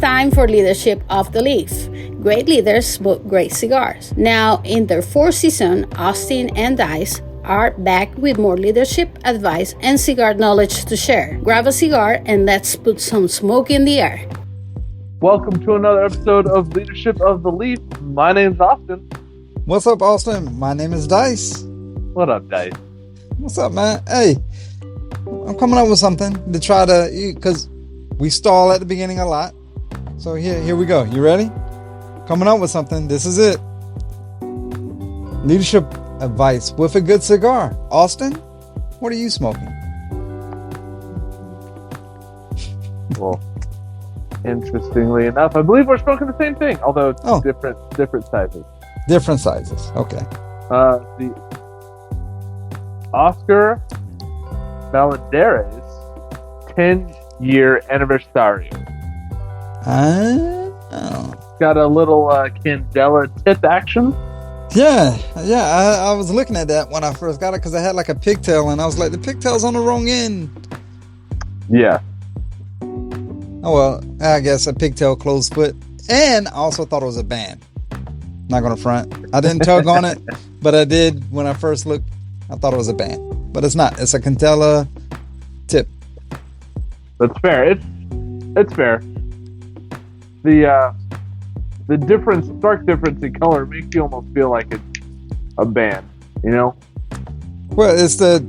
time for Leadership of the Leaf. Great leaders smoke great cigars. Now, in their fourth season, Austin and Dice are back with more leadership advice and cigar knowledge to share. Grab a cigar and let's put some smoke in the air. Welcome to another episode of Leadership of the Leaf. My name's Austin. What's up, Austin? My name is Dice. What up, Dice? What's up, man? Hey, I'm coming up with something to try to, because we stall at the beginning a lot. So here we go. You ready? Coming up with something. This is it. Leadership advice with a good cigar. Austin, what are you smoking? Well, interestingly enough, I believe we're smoking the same thing, although it's different sizes. Different sizes. Okay. The Oscar Valdez 10-year anniversary. Oh. Got a little Candela tip action. Yeah. I was looking at that when I first got it because I had like a pigtail and I was like, the pigtail's on the wrong end. Yeah. Oh, well, I guess a pigtail closed foot. And I also thought it was a band. Not going to front. I didn't tug on it, but I did when I first looked. I thought it was a band. But it's not. It's a Candela tip. That's fair. It's fair. The stark difference in color makes you almost feel like it's a band, you know? Well, it's the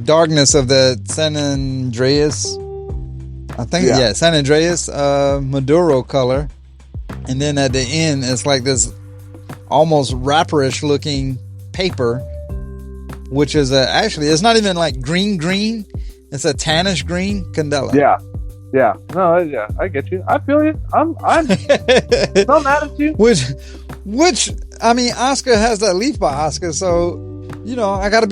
darkness of the San Andreas. I think, yeah, San Andreas Maduro color. And then at the end, it's like this almost wrapperish looking paper, which is actually, it's not even like green. It's a tannish green Candela. Yeah. No, yeah, I get you. I feel you. I'm not mad at you. Which, I mean, Oscar has that leaf by Oscar, so, you know, I gotta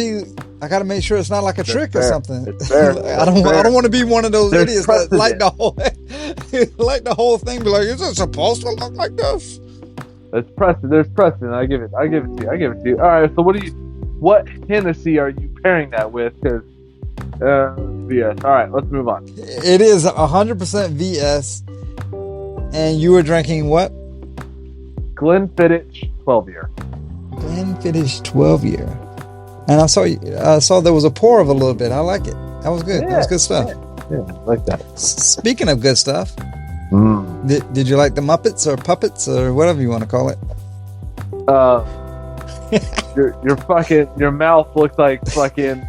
make sure it's not like a trick or something. It's fair. I don't want to be one of those idiots that like the whole thing. Be like, is it supposed to look like this? It's precedent. There's precedent. I give it to you. All right. So what Hennessy are you pairing that with? Because VS. All right. Let's move on. It is 100% VS, and you were drinking what? Glenfiddich 12-year. Glenfiddich 12-year. And I saw there was a pour of a little bit. I like it. That was good. That was good stuff. Yeah, I like that. Speaking of good stuff, did you like the Muppets or Puppets or whatever you want to call it? Your mouth looked like fucking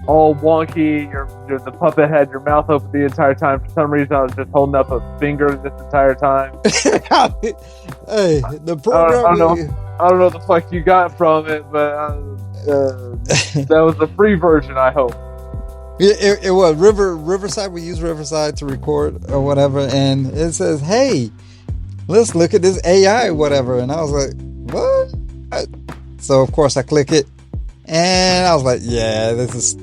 all wonky. The puppet had your mouth open the entire time. For some reason, I was just holding up a finger this entire time. Hey, the program. I don't know what the fuck you got from it, but. That was the free version, I hope. It was Riverside. We use Riverside to record or whatever, and it says, "Hey, let's look at this AI, whatever." And I was like, "What?" So of course I click it, and I was like, "Yeah, this is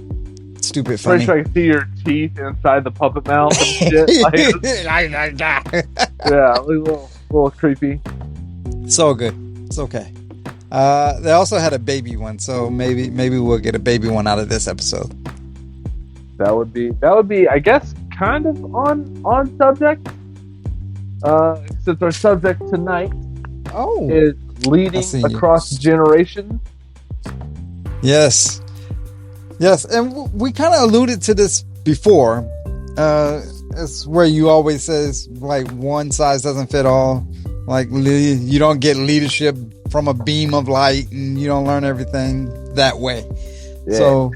stupid funny." Pretty sure I can see your teeth inside the puppet mouth and shit. Yeah, a little creepy. So good. It's okay. They also had a baby one, so maybe we'll get a baby one out of this episode. That would be, I guess, kind of on subject. Since our subject tonight is leading across generations. Yes, and we kind of alluded to this before. It's where you always says like one size doesn't fit all. Like you don't get leadership from a beam of light, and you don't learn everything that way. Yeah. So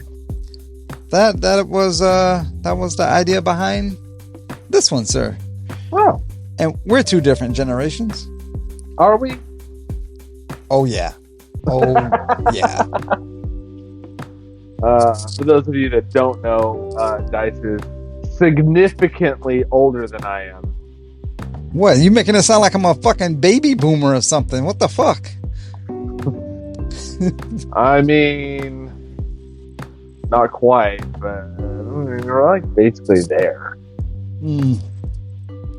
that was the idea behind this one, sir. Wow. And we're two different generations. Are we? Oh yeah. Yeah. For those of you that don't know, Dice is significantly older than I am. What? You making it sound like I'm a fucking baby boomer or something? What the fuck? I mean, not quite, but we're like basically there.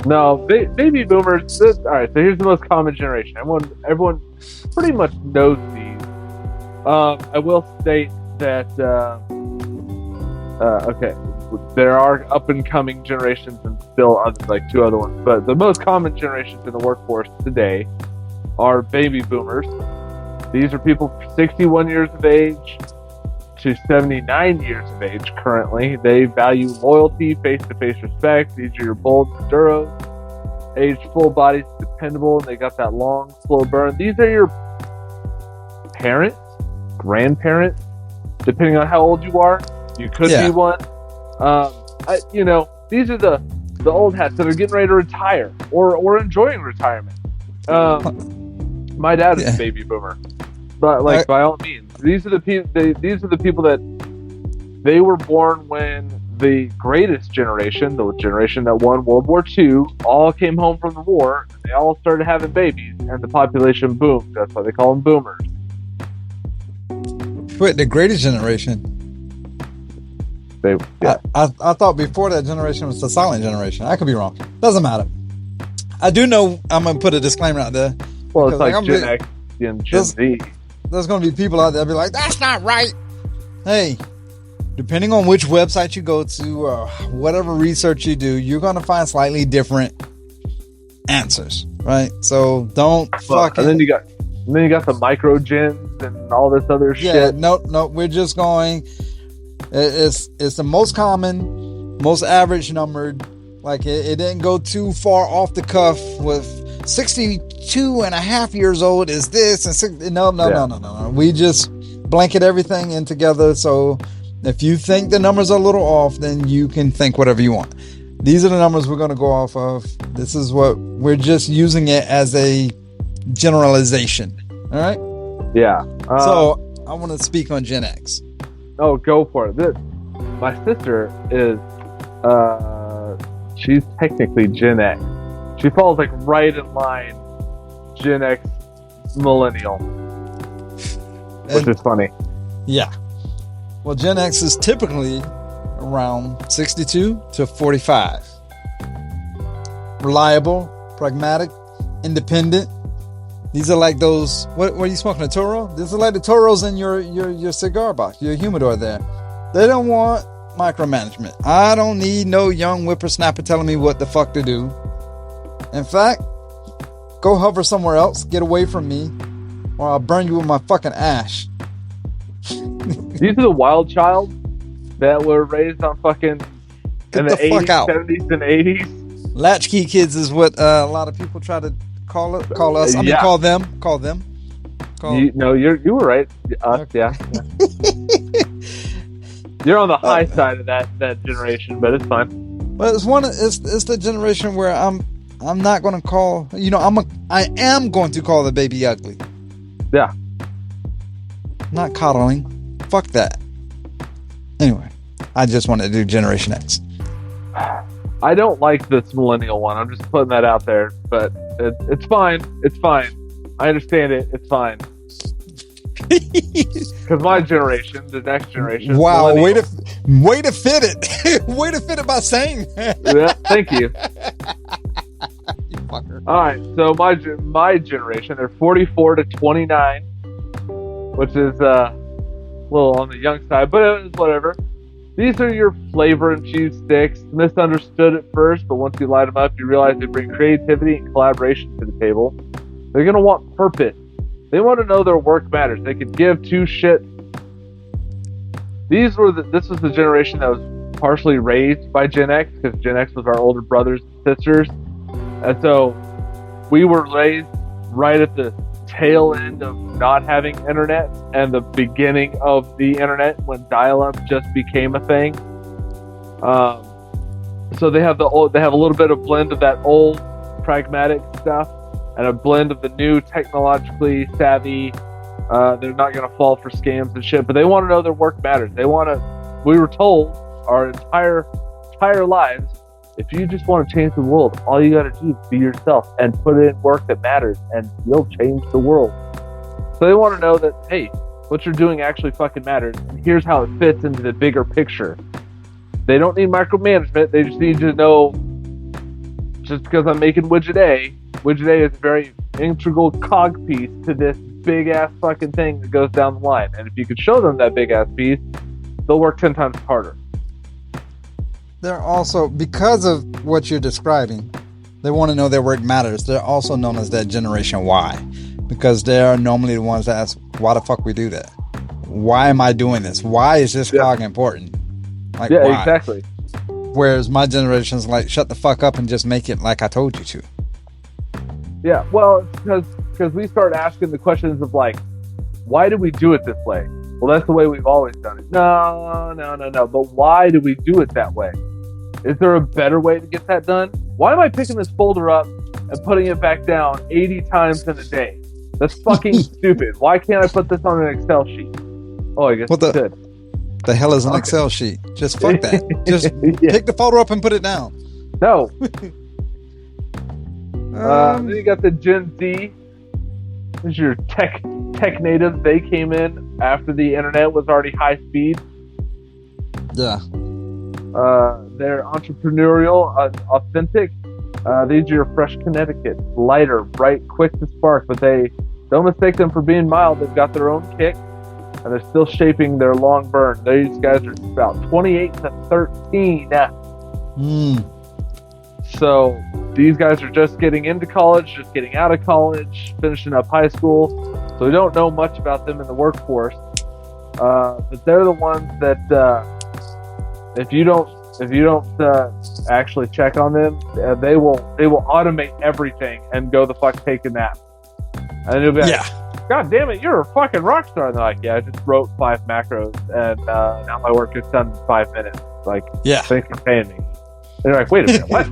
No, baby boomers. All right, so here's the most common generation. Everyone pretty much knows these. I will state that. Okay, there are up and coming generations and still other, like 2 other ones, but the most common generations in the workforce today are baby boomers. These are people 61 years of age to 79 years of age currently. They value loyalty, face-to-face respect. These are your bold enduros, aged, full-bodied, dependable, and they got that long, slow burn. These are your parents, grandparents, depending on how old you are. You could be one. These are the old hats that are getting ready to retire or enjoying retirement. My dad is a baby boomer, but by all means, these are the people. These are the people that they were born when the greatest generation, the generation that won World War II, all came home from the war. And they all started having babies, and the population boomed. That's why they call them boomers. Wait, the greatest generation. I thought before that generation was the silent generation. I could be wrong. Doesn't matter. I do know. I'm gonna put a disclaimer out there. Well, it's like Gen X and Gen Z. There's gonna be people out there be like, "That's not right." Hey, depending on which website you go to, whatever research you do, you're gonna find slightly different answers, right? So don't fucking. And then you got the micro gens and all this other shit. Yeah, no, we're just going. It's the most common, most average numbered. Like it didn't go too far off the cuff with 62 and a half years old is this and no. We just blanket everything in together. So if you think the numbers are a little off, then you can think whatever you want. These are the numbers we're going to go off of. This is what we're just using it as a generalization. All right. Yeah. So I want to speak on Gen X. Oh, go for it. My sister is, she's technically Gen X. She falls like right in line, Gen X millennial, which is funny. Yeah. Well, Gen X is typically around 62 to 45. Reliable, pragmatic, independent. These are like those. What are you smoking? A Toro? These are like the Toros in your cigar box, your humidor there. They don't want micromanagement. I don't need no young whippersnapper telling me what the fuck to do. In fact, go hover somewhere else. Get away from me, or I'll burn you with my fucking ash. These are the wild child that were raised on fucking in the 80s, 70s, and 80s. Latchkey kids is what a lot of people try to call us. I mean, call them. You were right. Okay. Yeah. You're on the high side of that generation, but it's fine. But it's the generation where I'm not going to call. I am going to call the baby ugly. Yeah. Not coddling. Fuck that. Anyway, I just wanted to do Generation X. I don't like this millennial one. I'm just putting that out there, but it's fine. It's fine. I understand it. It's fine. Because my generation, the next generation. Wow, way to fit it. Way to fit it by saying that. Yeah, thank you. You fucker. All right, so my generation, they're 44 to 29, which is a little on the young side, but it's whatever. These are your flavor infused sticks. Misunderstood at first, but once you light them up, you realize they bring creativity and collaboration to the table. They're going to want purpose. They want to know their work matters. They could give two shits. This was the generation that was partially raised by Gen X, because Gen X was our older brothers and sisters. And so we were raised right at the tail end of not having internet and the beginning of the internet when dial-up just became a thing. So they have a little bit of blend of that old pragmatic stuff and a blend of the new technologically savvy. They're not going to fall for scams and shit, but they want to know their work matters. We were told our entire lives, if you just want to change the world, all you got to do is be yourself and put in work that matters, and you'll change the world. So they want to know that, hey, what you're doing actually fucking matters, and here's how it fits into the bigger picture. They don't need micromanagement. They just need to know, just because I'm making widget A is a very integral cog piece to this big ass fucking thing that goes down the line. And if you could show them that big ass piece, they'll work 10 times harder. they're also, because of what you're describing, they want to know their work matters. They're also known as that Generation Y, because they are normally the ones that ask, why the fuck we do that? Why am I doing this? Why is this cog important? Like, yeah, why? exactly. Whereas my generation's like, shut the fuck up and just make it like I told you to. Yeah, well, because we start asking the questions of like, why do we do it this way? Well, that's the way we've always done it. No. But why do we do it that way? Is there a better way to get that done? Why am I picking this folder up and putting it back down 80 times in a day? That's fucking stupid. Why can't I put this on an Excel sheet? Oh, I guess What you could. The hell is an Excel sheet? Just fuck that. Just pick the folder up and put it down. No. Then you got the Gen Z. This is your tech natives. They came in after the internet was already high speed. Yeah. They're entrepreneurial, authentic. These are your fresh Connecticut, lighter, bright, quick to spark, but they don't mistake them for being mild. They've got their own kick, and they're still shaping their long burn. These guys are about 28 to 13. So these guys are just getting into college, just getting out of college, finishing up high school. So we don't know much about them in the workforce. But they're the ones that if you don't actually check on them, they will automate everything and go the fuck take a nap. And you'll be like, God damn it, you're a fucking rock star. And they're like, yeah, I just wrote 5 macros and now my work is done in 5 minutes. Like, thanks for paying me. And you're like, wait a minute, what?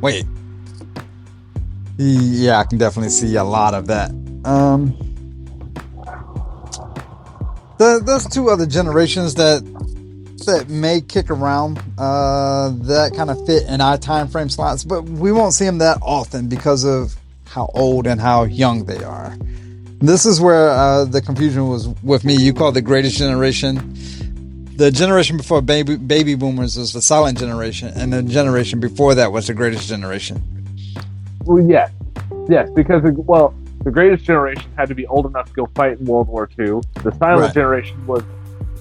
Wait. Yeah, I can definitely see a lot of that. There's 2 other generations that may kick around that kind of fit in our time frame slots, but we won't see them that often because of how old and how young they are. This is where the confusion was with me. You called the greatest generation. The generation before baby boomers was the silent generation, and the generation before that was the greatest generation. Well, yes, because the greatest generation had to be old enough to go fight in World War II. The silent generation was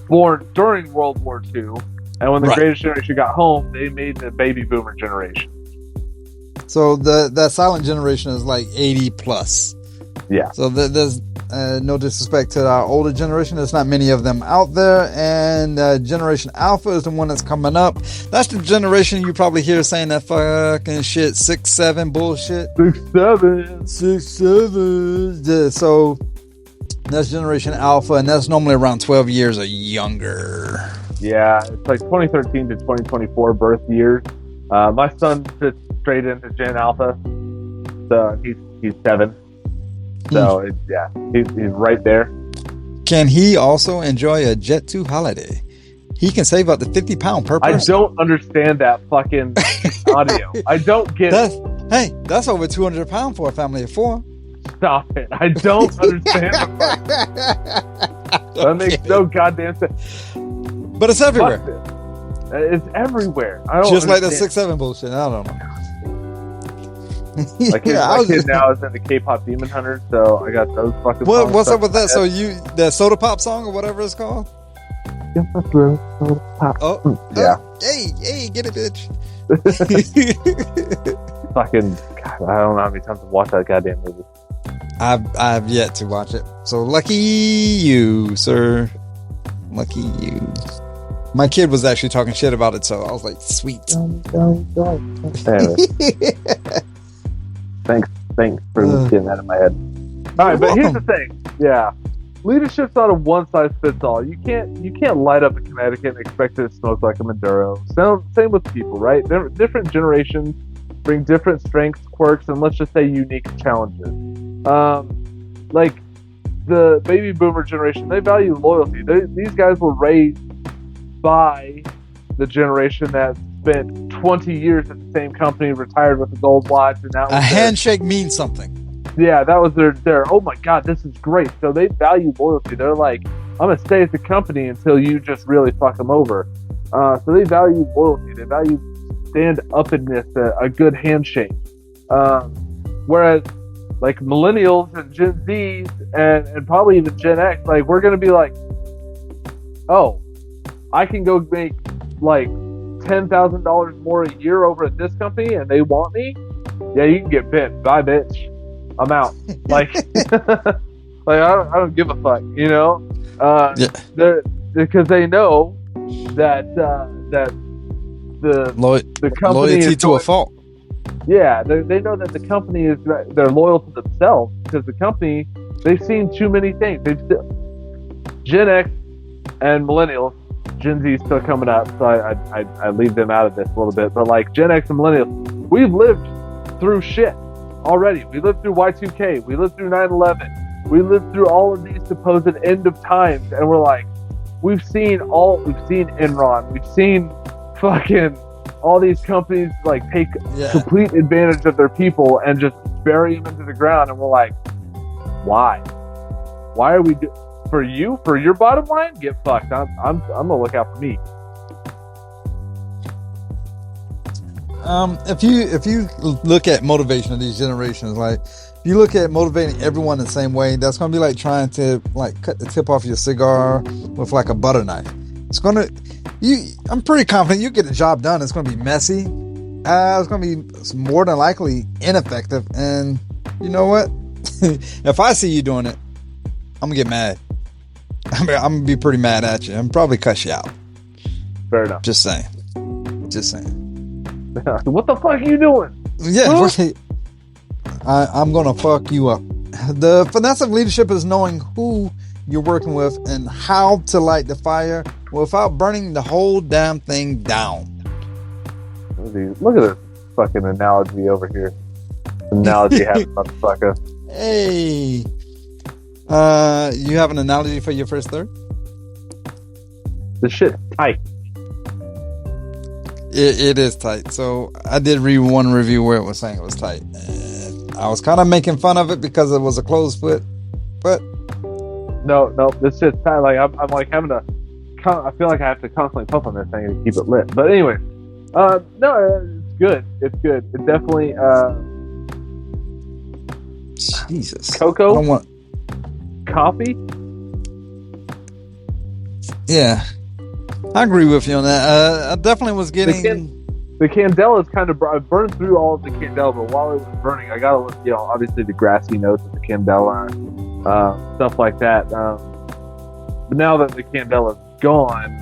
born during World War II, and when the greatest generation got home, they made the baby boomer generation. So the silent generation is like 80 plus. Yeah. So there's no disrespect to our older generation. There's not many of them out there. And Generation Alpha is the one that's coming up. That's the generation you probably hear saying that fucking shit, 6'7" bullshit. 6'7". Yeah, so that's Generation Alpha, and that's normally around 12 years or younger. Yeah, it's like 2013 to 2024 birth years. My son fits straight into Gen Alpha, so he's 7. So he's right there. Can he also enjoy a Jet 2 holiday? He can save up to 50 pounds per person. I don't understand that fucking audio. I don't get it. Hey, that's over 200 pounds for a family of 4. Stop it. I don't understand that makes no goddamn sense. But it's everywhere. It's everywhere. I don't just understand. Like the 6'7" bullshit. I don't know. My kid now is in the K-pop Demon Hunter, so I got those fucking. What's up with that? So that Soda Pop song or whatever it's called? Oh, yeah. Hey, get it, bitch. Fucking God, I don't know how many times I've watched that goddamn movie. I've yet to watch it. So lucky you, sir. Lucky you. My kid was actually talking shit about it, so I was like, sweet. Thanks for getting that in my head. All right, but here's the thing. Yeah, leadership's not a one size fits all. You can't light up a Connecticut and expect it to smoke like a Maduro. Same with people, right? Different generations bring different strengths, quirks, and let's just say unique challenges. Like the baby boomer generation, they value loyalty. These guys were raised by the generation that spent 20 years at the same company, retired with a gold watch, and that was handshake means something. Yeah, that was their oh my god, this is great. So they value loyalty. They're like, I'm gonna stay at the company until you just really fuck them over. So they value loyalty. They value stand-upness, a good handshake. Whereas like millennials and Gen Zs and probably even Gen X, like we're gonna be like, oh, I can go make like $10,000 more a year over at this company and they want me, yeah, you can get bit. Bye, bitch. I'm out. Like, like I don't give a fuck, you know? Because they know that the company loyalty to a fault. Yeah, they know that the company they're loyal to themselves because the company, they've seen too many things. Gen X and Millennials, Gen Z is still coming up, so I leave them out of this a little bit. But like Gen X and Millennials, we've lived through shit already. We lived through Y2K. We lived through 9/11. We lived through all of these supposed end of times, and we're like, we've seen Enron. We've seen fucking all these companies like take complete advantage of their people and just bury them into the ground, and we're like, why are we for your bottom line? Get fucked. I'm gonna look out for me. If you look at motivation of these generations, like if you look at motivating everyone the same way, that's gonna be like trying to like cut the tip off your cigar with like a butter knife. I'm pretty confident you get the job done. It's gonna be messy. It's gonna be more than likely ineffective. And you know what? If I see you doing it, I'm gonna get mad. I'm gonna be pretty mad at you. I'm probably cuss you out. Fair enough. Just saying. What the fuck are you doing? Yeah, I'm gonna fuck you up. The finesse of leadership is knowing who you're working with and how to light the fire without burning the whole damn thing down. Look at this fucking analogy over here. Analogy having motherfucker. Hey, you have an analogy for your first third? The shit's tight. It is tight. So I did read one review where it was saying it was tight. I was kind of making fun of it because it was a closed foot, but no, this shit's tight. Like I'm like having to. I feel like I have to constantly puff on this thing to keep it lit. But anyway, no, it's good. It's good. It definitely. Jesus. Cocoa. I don't want coffee. Yeah. I agree with you on that. I definitely was getting the Candela's kind of. I burned through all of the Candela, but while it was burning, I got obviously the grassy notes of the Candela, stuff like that. But now that the Candela's gone,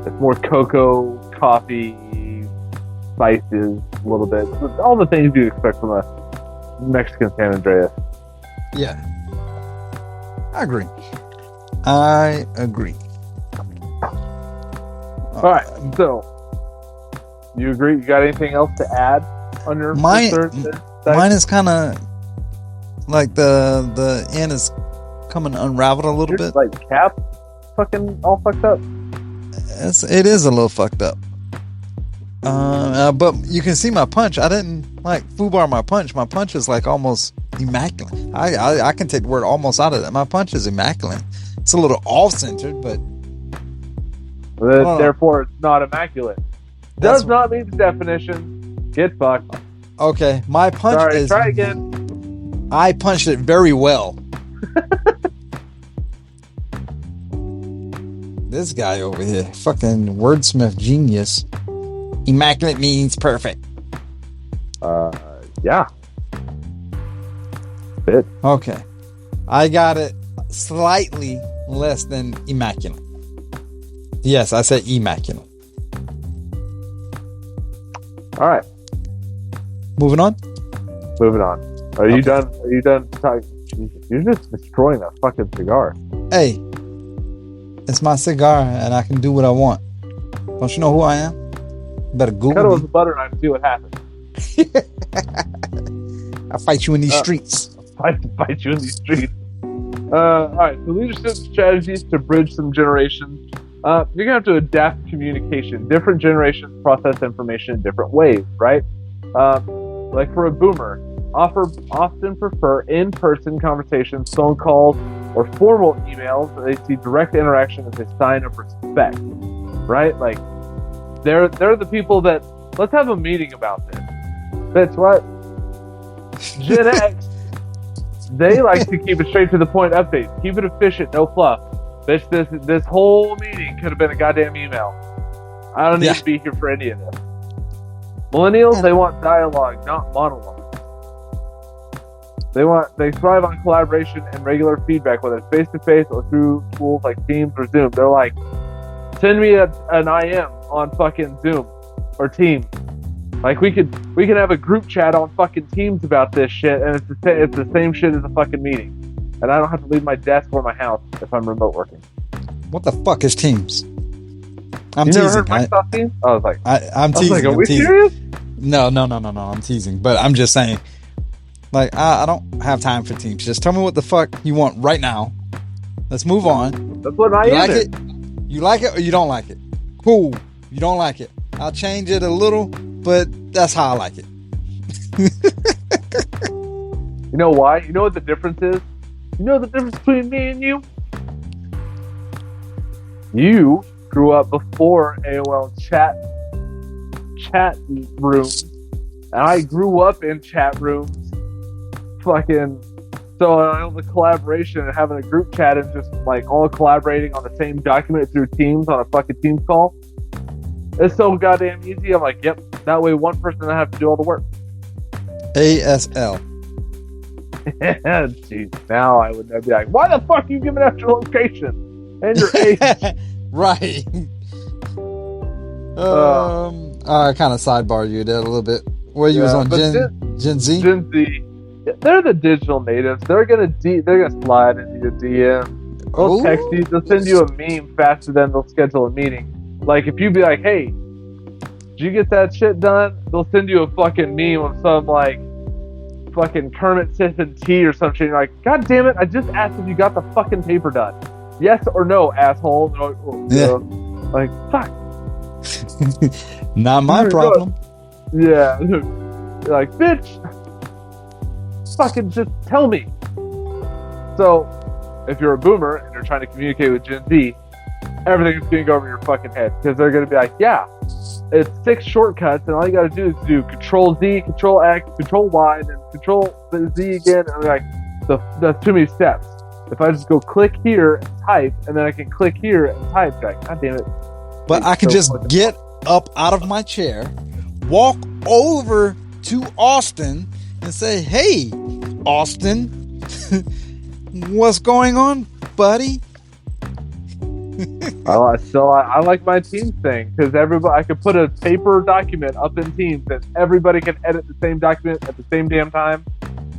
it's more cocoa, coffee, spices, a little bit, all the things you expect from a Mexican San Andreas. Yeah, I agree. All right, so you agree? You got anything else to add on your mine is kind of like the end is coming unraveled a little bit. Like cap, fucking all fucked up. It is a little fucked up. But you can see my punch. I didn't like foobar my punch. My punch is like almost immaculate. I can take the word almost out of that. My punch is immaculate. It's a little off-centered, but therefore it's not immaculate. Does not mean the definition. Get fucked. Okay, my punch is. Try again. I punched it very well. This guy over here, fucking wordsmith genius. Immaculate means perfect. Yeah. Fit. Okay. I got it slightly less than immaculate. Yes, I said immaculate. All right. Moving on. Are you done? Are you done talking? You're just destroying that fucking cigar. Hey, it's my cigar and I can do what I want. Don't you know who I am? You better Google Cut it me. with a butter knife and see what happens. I'll fight you in these streets. Fight you in these streets. All right. So leadership strategies to bridge some generations. You're gonna have to adapt communication. Different generations process information in different ways, right? Like for a boomer, often prefer in-person conversations, phone calls, or formal emails. They see direct interaction as a sign of respect, right? Like they're the people that let's have a meeting about this. That's what Gen X. They like to keep it straight to the point updates. Keep it efficient, no fluff. This whole meeting could have been a goddamn email. I don't need to be here for any of this. Millennials, they want dialogue, not monologue. They thrive on collaboration and regular feedback, whether it's face-to-face or through tools like Teams or Zoom. They're like, send me an IM on fucking Zoom or Teams. Like, we can have a group chat on fucking Teams about this shit, and it's the same shit as a fucking meeting. And I don't have to leave my desk or my house if I'm remote working. What the fuck is Teams? I'm you teasing. Never heard Microsoft Teams? I was like, I'm teasing. Like, are I'm we teasing. serious? No. I'm teasing, but I'm just saying. Like, I don't have time for Teams. Just tell me what the fuck you want right now. Let's move on. That's what I You like am. it? You like it or you don't like it? Cool. You don't like it. I'll change it a little, but that's how I like it. You know why? You know what the difference is? You know the difference between me and you? You grew up before AOL chat rooms, and I grew up in chat rooms. Fucking, so all the collaboration and having a group chat and just like all collaborating on the same document through Teams on a fucking Teams call. It's so goddamn easy. I'm like, yep. That way, one person doesn't have to do all the work. ASL. Jeez, now I would be like, why the fuck are you giving out your location and your age? Right. I kind of sidebarred you there a little bit. Where you was on Gen Z? Gen Z. They're the digital natives. They're gonna slide into your DM. They'll text you. They'll send you a meme faster than they'll schedule a meeting. Like, if you be like, hey, did you get that shit done? They'll send you a fucking meme of some, like, fucking Kermit sipping tea or some shit. And you're like, God damn it, I just asked if you got the fucking paper done. Yes or no, asshole. Like, like, fuck. Not my problem. Yeah. Like, bitch, fucking just tell me. So, if you're a boomer and you're trying to communicate with Gen Z, everything's going to go over your fucking head, because they're going to be like, yeah, it's 6 shortcuts, and all you got to do is do Control Z, Control X, Control Y, then Control Z again, and they're like, that's too many steps. If I just go click here and type, and then I can click here and type, like, God damn it. But I can just get up out of my chair, walk over to Austin, and say, hey, Austin, what's going on, buddy? I like my Teams thing, because I could put a paper document up in Teams that everybody can edit the same document at the same damn time.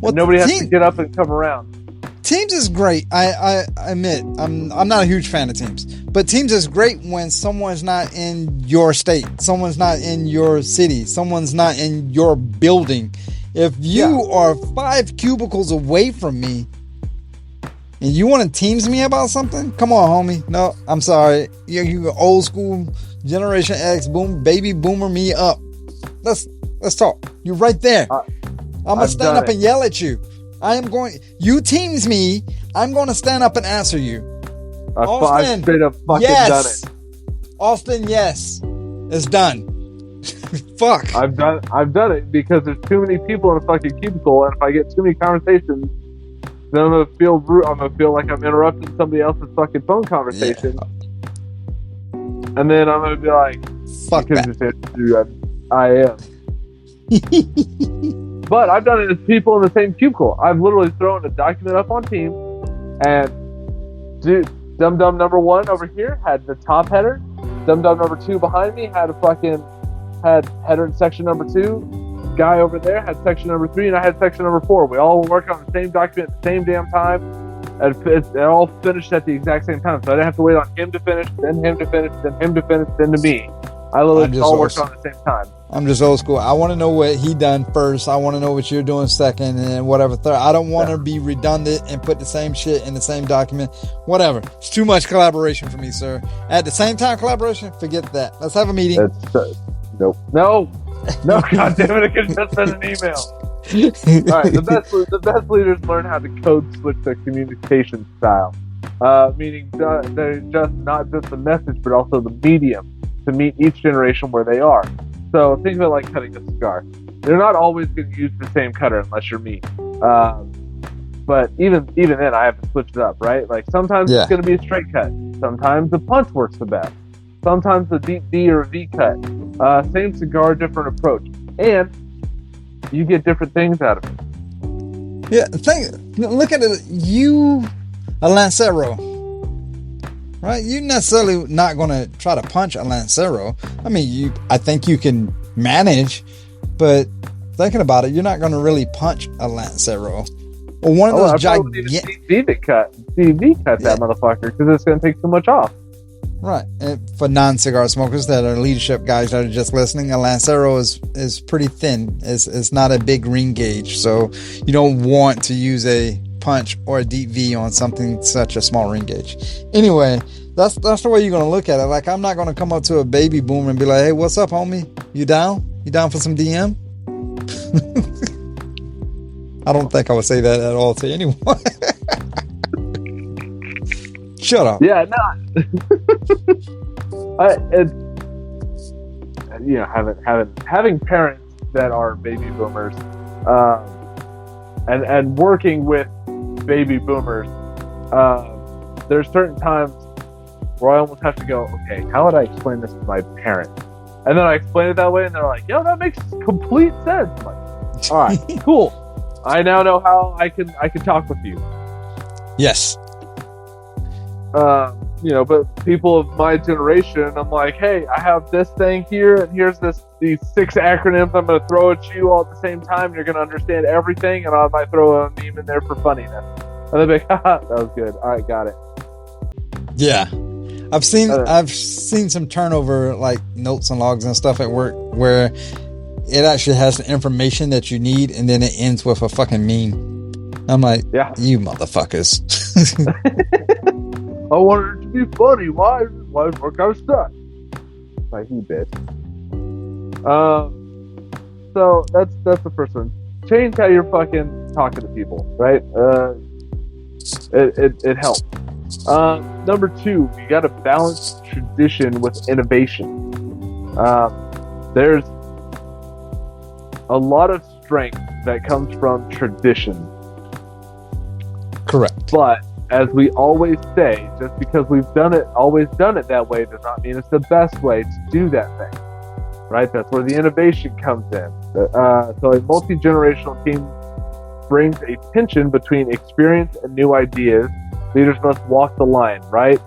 Well, nobody has to get up and come around. Teams is great. I admit I'm not a huge fan of Teams, but Teams is great when someone's not in your state, someone's not in your city, someone's not in your building. If you are 5 cubicles away from me, and you want to Teams me about something? Come on, homie. No, I'm sorry. You old school Generation X baby boomer me up. Let's talk. You're right there. I'm gonna stand up and yell at you. You Teams me. I'm gonna stand up and answer you. Austin, I've straight up fucking done it. Austin, yes, it's done. Fuck. I've done it because there's too many people in a fucking cubicle, and if I get too many conversations, then I'm gonna feel rude. I'm gonna feel like I'm interrupting somebody else's fucking phone conversation, and then I'm gonna be like, "Fuck that." I am. But I've done it with people in the same cubicle. I've literally thrown a document up on Teams, and Dum Dum number 1 over here had the top header. Dum Dum number 2 behind me had header in section number 2. Guy over there had section number 3, and I had section number 4. We all were working on the same document at the same damn time, and it all finished at the exact same time. So I didn't have to wait on him to finish, then him to finish, then him to finish, then to me. I literally all worked on at the same time. I'm just old school. I want to know what he done first. I want to know what you're doing second, and whatever third. I don't want to be redundant and put the same shit in the same document. Whatever. It's too much collaboration for me, sir. At the same time, collaboration, forget that. Let's have a meeting. Nope. No, God damn it! I could just send an email. All right, the best leaders learn how to code switch their communication style, meaning they're just not just the message, but also the medium to meet each generation where they are. So think of it like cutting a cigar. They're not always going to use the same cutter unless you're me. But even then, I have to switch it up, right? Like sometimes it's going to be a straight cut. Sometimes the punch works the best. sometimes a deep V or a V cut. Same cigar, different approach. And you get different things out of it. Yeah, look at it. A Lancero, right? You're necessarily not going to try to punch a Lancero. I mean, I think you can manage, but thinking about it, you're not going to really punch a Lancero. Or one of those gigantic CV cut that motherfucker, because it's going to take so much off. Right. And for non-cigar smokers that are leadership guys that are just listening, a Lancero is pretty thin. It's not a big ring gauge, so you don't want to use a punch or a deep V on something such a small ring gauge. Anyway, that's the way you're going to look at it. Like, I'm not going to come up to a baby boomer and be like, hey, what's up, homie? You down? You down for some DM? I don't think I would say that at all to anyone. Shut up. Yeah, no. Having parents that are baby boomers, and working with baby boomers, there's certain times where I almost have to go, okay, how would I explain this to my parents? And then I explain it that way, and they're like, yo, that makes complete sense. I'm like, all right, cool. I now know how I can talk with you. Yes. But people of my generation, I'm like, hey, I have this thing here, and here's these 6 acronyms I'm going to throw at you all at the same time. You're going to understand everything, and I might throw a meme in there for funniness. And they'll be like, haha, that was good. All right, got it. Yeah. I've seen some turnover, like notes and logs and stuff at work, where it actually has the information that you need, and then it ends with a fucking meme. I'm like, yeah, you motherfuckers. I wanted it to be funny. Why is work out of stuff? Like, you bitch. So that's the first one. Change how you're fucking talking to people, right? It helps. Number 2, you got to balance tradition with innovation. There's a lot of strength that comes from tradition. Correct. But as we always say, just because we've always done it that way, does not mean it's the best way to do that thing. Right? That's where the innovation comes in. So a multi-generational team brings a tension between experience and new ideas. Leaders must walk the line, right?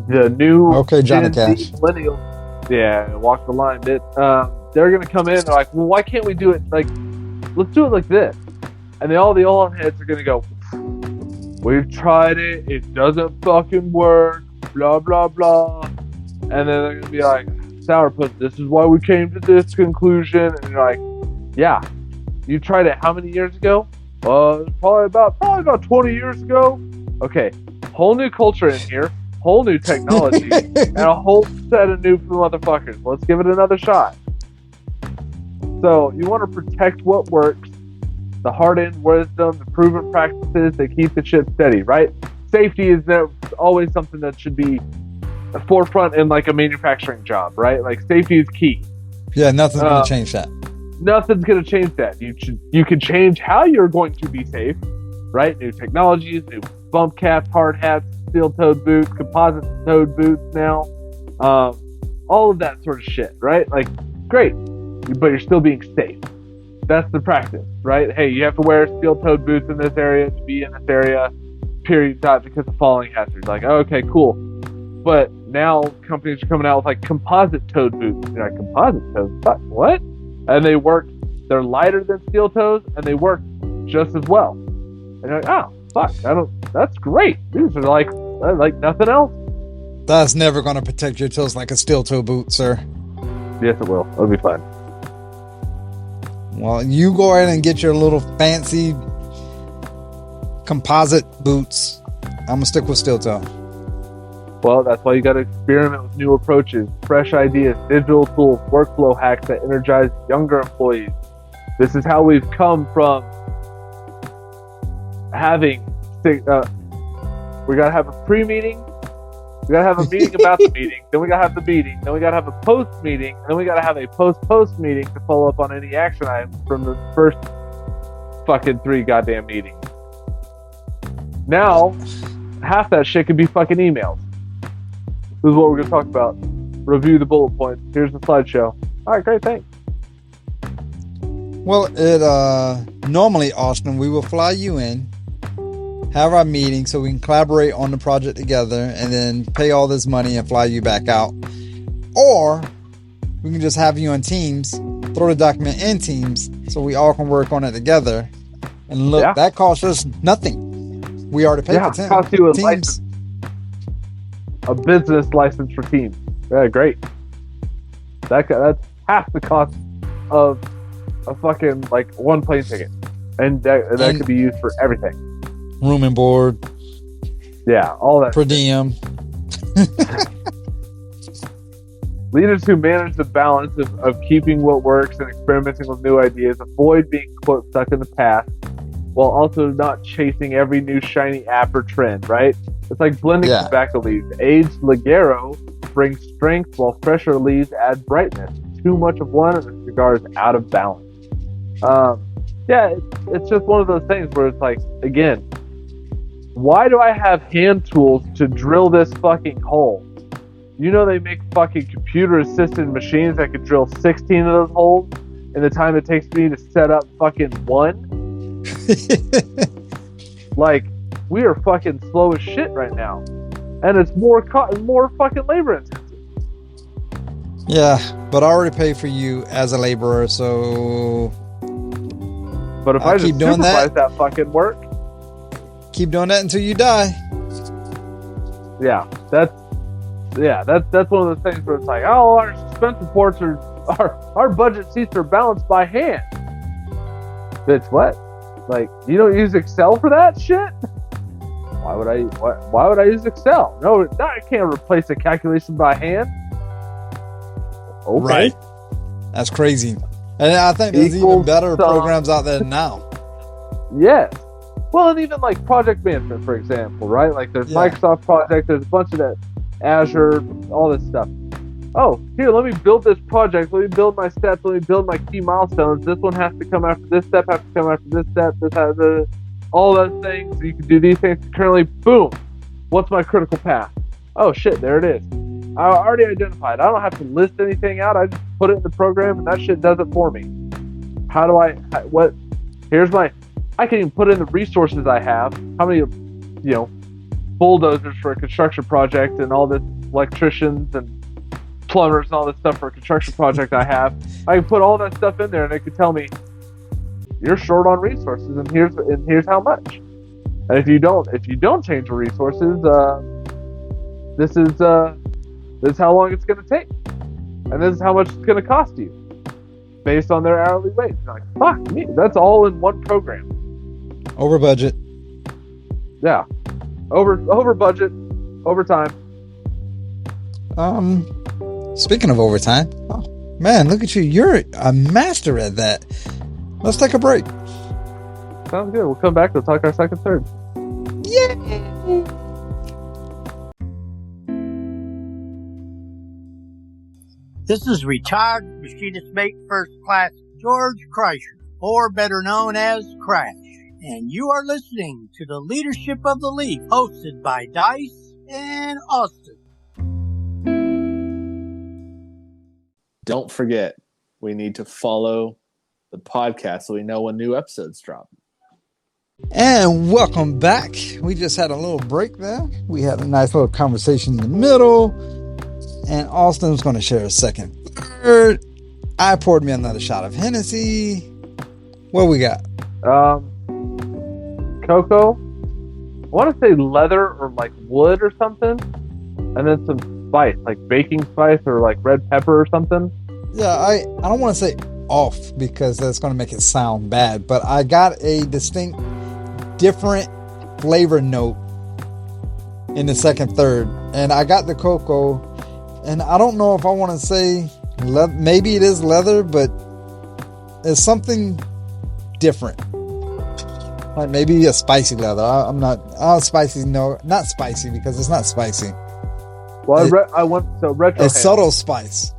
The new Johnny Cash. Millennials, yeah, walk the line. They're going to come in. They're like, well, why can't we do it like? Let's do it like this. And all the old heads are going to go, we've tried it. It doesn't fucking work. Blah blah blah. And then they're going to be like, sourpuss, this is why we came to this conclusion. And you're like, yeah, you tried it how many years ago? Probably about 20 years ago. Okay, whole new culture in here, whole new technology, and a whole set of new motherfuckers. Let's give it another shot. So you want to protect what works, the hard-earned wisdom, the proven practices that keep the ship steady, right? Safety is always something that should be the forefront in like a manufacturing job, right? Like, safety is key. Yeah, nothing's going to change that. Nothing's going to change that. You can change how you're going to be safe, right? New technologies, new bump caps, hard hats, steel-toed boots, composite-toed boots now. All of that sort of shit, right? Like, great, but you're still being safe. That's the practice, right? Hey, you have to wear steel-toed boots in this area to be in this area, period, not because of falling hazards. Like, okay, cool. But now companies are coming out with like composite-toed boots. You're like, composite-toed? What? And they're lighter than steel toes, and they work just as well. And you're like, oh, fuck, that's great. These are like nothing else. That's never going to protect your toes like a steel toe boot, sir. Yes, it will. It'll be fine. Well, you go ahead and get your little fancy composite boots. I'm going to stick with steel toe. Well, that's why you got to experiment with new approaches, fresh ideas, digital tools, workflow hacks that energize younger employees. This is how we've come from having, we got to have a pre-meeting, we got to have a meeting about the meeting, then we got to have the meeting, then we got to have a post-meeting, and then we got to have a post-post meeting to follow up on any action items from the first fucking 3 goddamn meetings. Now, half that shit could be fucking emails. This is what we're going to talk about. review the bullet points. Here's the slideshow. All right, great, thanks. Well, it normally, Austin, we will fly you in, have our meeting so we can collaborate on the project together, and then pay all this money and fly you back out. Or we can just have you on Teams, throw the document in Teams so we all can work on it together. And look, that costs us nothing. We already paid for it costs you a Teams. license, a business license for Teams. Yeah, great. That's half the cost of a fucking like one plane ticket, and that could be used for everything. Room and board. Yeah, all that. Per diem. Leaders who manage the balance of keeping what works and experimenting with new ideas avoid being, quote, stuck in the past, while also not chasing every new shiny app or trend, right? It's like blending tobacco leaves. Aged Ligero brings strength, while fresher leaves add brightness. Too much of one, and the cigar is out of balance. It's just one of those things where it's like, again, why do I have hand tools to drill this fucking hole? You know they make fucking computer-assisted machines that could drill 16 of those holes in the time it takes me to set up fucking one? Like, we are fucking slow as shit right now. And it's more fucking labor intensive. Yeah, but I already pay for you as a laborer, so... But if I just supervise that fucking work... Keep doing that until you die. Yeah, that's one of those things where it's like, oh, our suspense reports are our budget sheets are balanced by hand. Bitch, what? Like, you don't use Excel for that shit? Why would I use Excel? No, I can't replace a calculation by hand. Okay. Right. That's crazy. And I think there's even better programs out there now. Yes. Well, and even like project management, for example, right? Like there's Microsoft Project, there's a bunch of that, Azure, all this stuff. Oh, here, let me build this project. Let me build my steps. Let me build my key milestones. This one has to come after this step, has to come after this step. This has all those things. So you can do these things concurrently. Boom. What's my critical path? Oh, shit, there it is. I already identified. I don't have to list anything out. I just put it in the program, and that shit does it for me. I can even put in the resources I have. How many, bulldozers for a construction project and all this electricians and plumbers and all this stuff for a construction project I have. I can put all that stuff in there, and it can tell me you're short on resources, and here's how much. And if you don't change the resources, this is how long it's going to take, and this is how much it's going to cost you, based on their hourly wage. Like, fuck me, that's all in one program. Over budget. Yeah, over budget, overtime. Speaking of overtime, oh man, look at you! You're a master at that. Let's take a break. Sounds good. We'll come back. We'll talk our second third. Yay! This is retired machinist mate first class George Kreischer, or better known as Crash. And you are listening to the Leadership of the Leaf, hosted by Dice and Austin. Don't forget, we need to follow the podcast so we know when new episodes drop. And welcome back. We just had a little break there. We had a nice little conversation in the middle. And Austin's going to share a second third. I poured me another shot of Hennessy. What we got? Cocoa. I want to say leather or like wood or something. And then some spice, like baking spice or like red pepper or something. Yeah, I don't want to say off because that's going to make it sound bad. But I got a distinct, different flavor note in the second third. And I got the cocoa. And I don't know if I want to say maybe it is leather, but it's something different. Like maybe a spicy leather. I'm not spicy. No, not spicy because it's not spicy. Well, I want retro. It's subtle spice.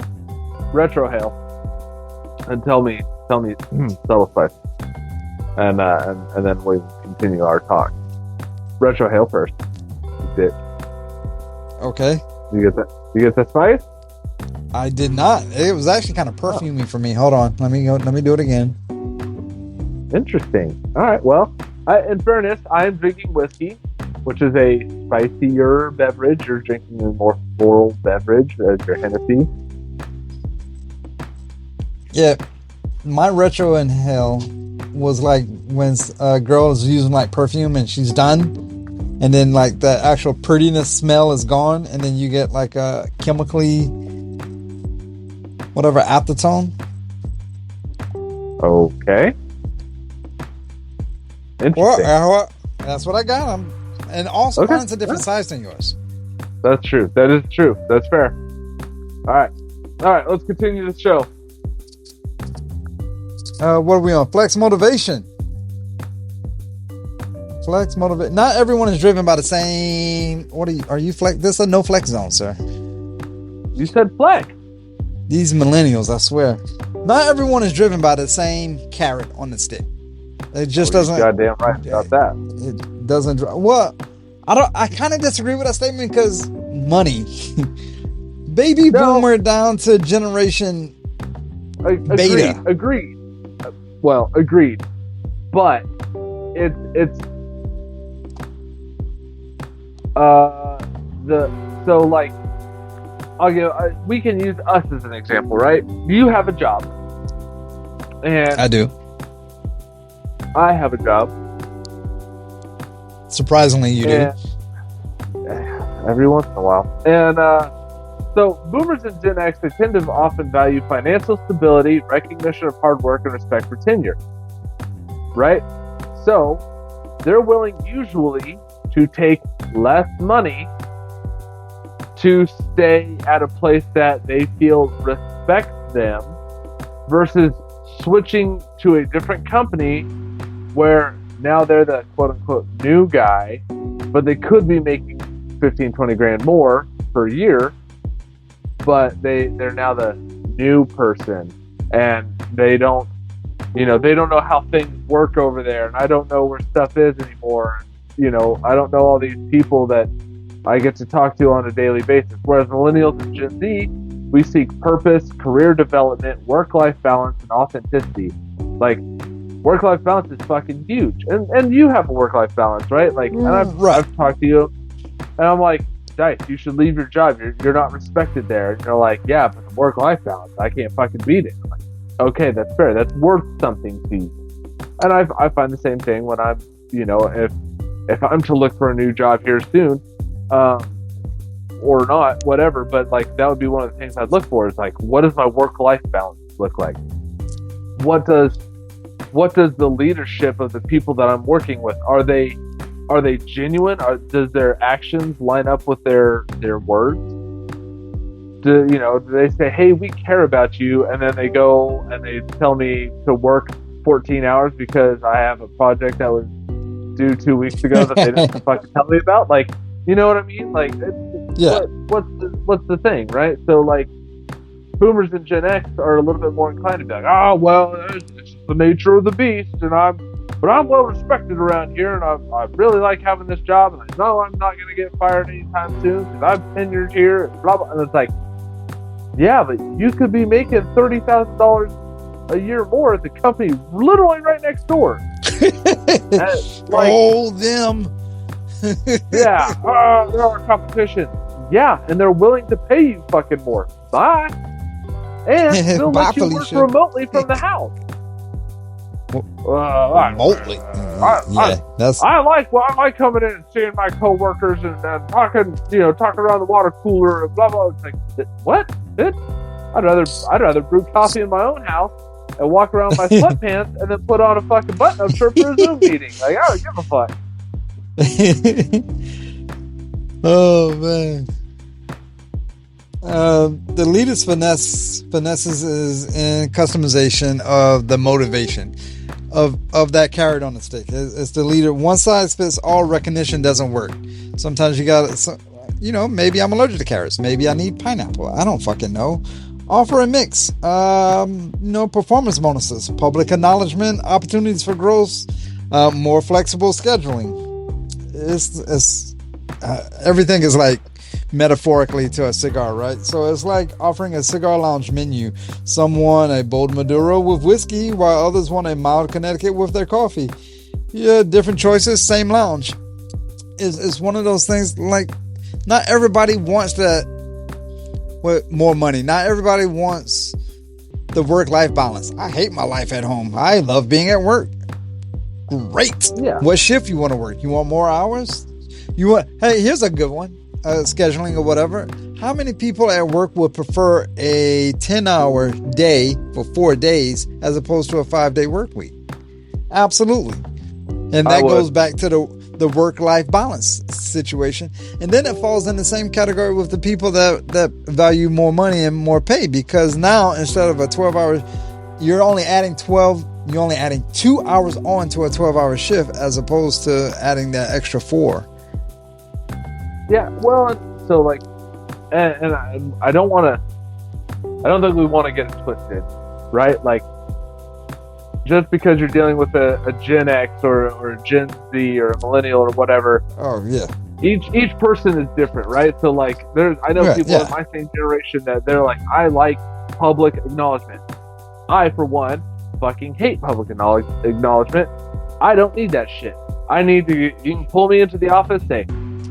Retrohale. And tell me subtle spice. And then we continue our talk. Retrohale first. Bitch. Okay. You get that spice? I did not. It was actually kind of perfumey for me. Hold on. Let me do it again. Interesting. All right. Well, in fairness, I am drinking whiskey, which is a spicier beverage. You're drinking a more floral beverage as your Hennessy. Yeah. My retro inhale was like when a girl is using like perfume and she's done, and then like the actual prettiness smell is gone, and then you get like a chemically whatever aftertone. Okay. Interesting. Well, that's what I got. And also mine's a different size than yours. That's true. That is true. That's fair. All right. Let's continue the show. What are we on? Flex motivation. Not everyone is driven by the same. Are you flex? This is a no flex zone, sir. You said flex. These millennials, I swear. Not everyone is driven by the same carrot on the stick. It just doesn't. Goddamn right about that. It doesn't. Well, I kind of disagree with that statement because money. Baby boomer down to generation beta. Agreed. Well, agreed. But it's I'll give. We can use us as an example, right? You have a job, and I do. I have a job. Surprisingly, you do. Every once in a while. And so boomers and Gen X, they tend to often value financial stability, recognition of hard work, and respect for tenure. Right? So they're willing usually to take less money to stay at a place that they feel respects them versus switching to a different company where now they're the quote-unquote new guy, but they could be making 15, 20 grand more per year, but they're now the new person, and they don't know how things work over there, and I don't know where stuff is anymore. I don't know all these people that I get to talk to on a daily basis. Whereas millennials and Gen Z, we seek purpose, career development, work-life balance, and authenticity. Like, work-life balance is fucking huge. And you have a work-life balance, right? Like, and I've talked to you, and I'm like, Dice, you should leave your job. You're not respected there. And you're like, yeah, but the work-life balance, I can't fucking beat it. I'm like, okay, that's fair. That's worth something to you. And I find the same thing when I'm, if I'm to look for a new job here soon, or not, whatever, but like that would be one of the things I'd look for is like, what does my work-life balance look like? What does the leadership of the people that I'm working with, are they genuine? Does their actions line up with their words? Do they say, hey, we care about you, and then they go and they tell me to work 14 hours because I have a project that was due 2 weeks ago that they didn't fucking tell me about? Like, you know what I mean? Like, yeah. What's the thing, right? So like, boomers and Gen X are a little bit more inclined to be like, oh well, it's just the nature of the beast, but I'm well respected around here, and I really like having this job, and I know I'm not going to get fired anytime soon because I'm tenured here, and blah blah. And it's like, yeah, but you could be making $30,000 a year more at the company literally right next door. Them. Yeah, they're our competition. Yeah, and they're willing to pay you fucking more. Bye. And they'll let you work remotely from the house. Remotely. I like coming in and seeing my coworkers and talking around the water cooler and blah blah. It's like, what? I'd rather brew coffee in my own house and walk around with my sweatpants and then put on a fucking button-up shirt for a Zoom meeting. Like, I don't give a fuck. Oh man. The leader's finesses is in customization of the motivation of that carrot on the stick. It's the leader. One size fits all recognition doesn't work. Sometimes you got maybe I'm allergic to carrots. Maybe I need pineapple. I don't fucking know. Offer a mix. Performance bonuses, public acknowledgement, opportunities for growth, more flexible scheduling. It's everything is like metaphorically to a cigar, right? So it's like offering a cigar lounge menu. Some want a bold Maduro with whiskey, while others want a mild Connecticut with their coffee. Yeah, different choices, same lounge. It's one of those things, like, not everybody wants that with more money. Not everybody wants the work-life balance. I hate my life at home. I love being at work. Great. Yeah. What shift you want to work? You want more hours? Hey, here's a good one. Scheduling or whatever. How many people at work would prefer a 10-hour day for 4 days as opposed to a 5-day work week? Absolutely. And that goes back to the work-life balance situation. And then it falls in the same category with the people that value more money and more pay, because now instead of a 12-hour, you're only adding 2 hours on to a 12-hour shift as opposed to adding that extra 4. Yeah, well, so like, and I don't think we want to get it twisted, right? Like, just because you're dealing with a Gen X or a Gen Z or a millennial or whatever. Oh yeah. Each person is different, right? So like, I know people in my same generation that they're like, I like public acknowledgement. I, for one, fucking hate public acknowledgement. I don't need that shit. I need to. You can pull me into the office, say,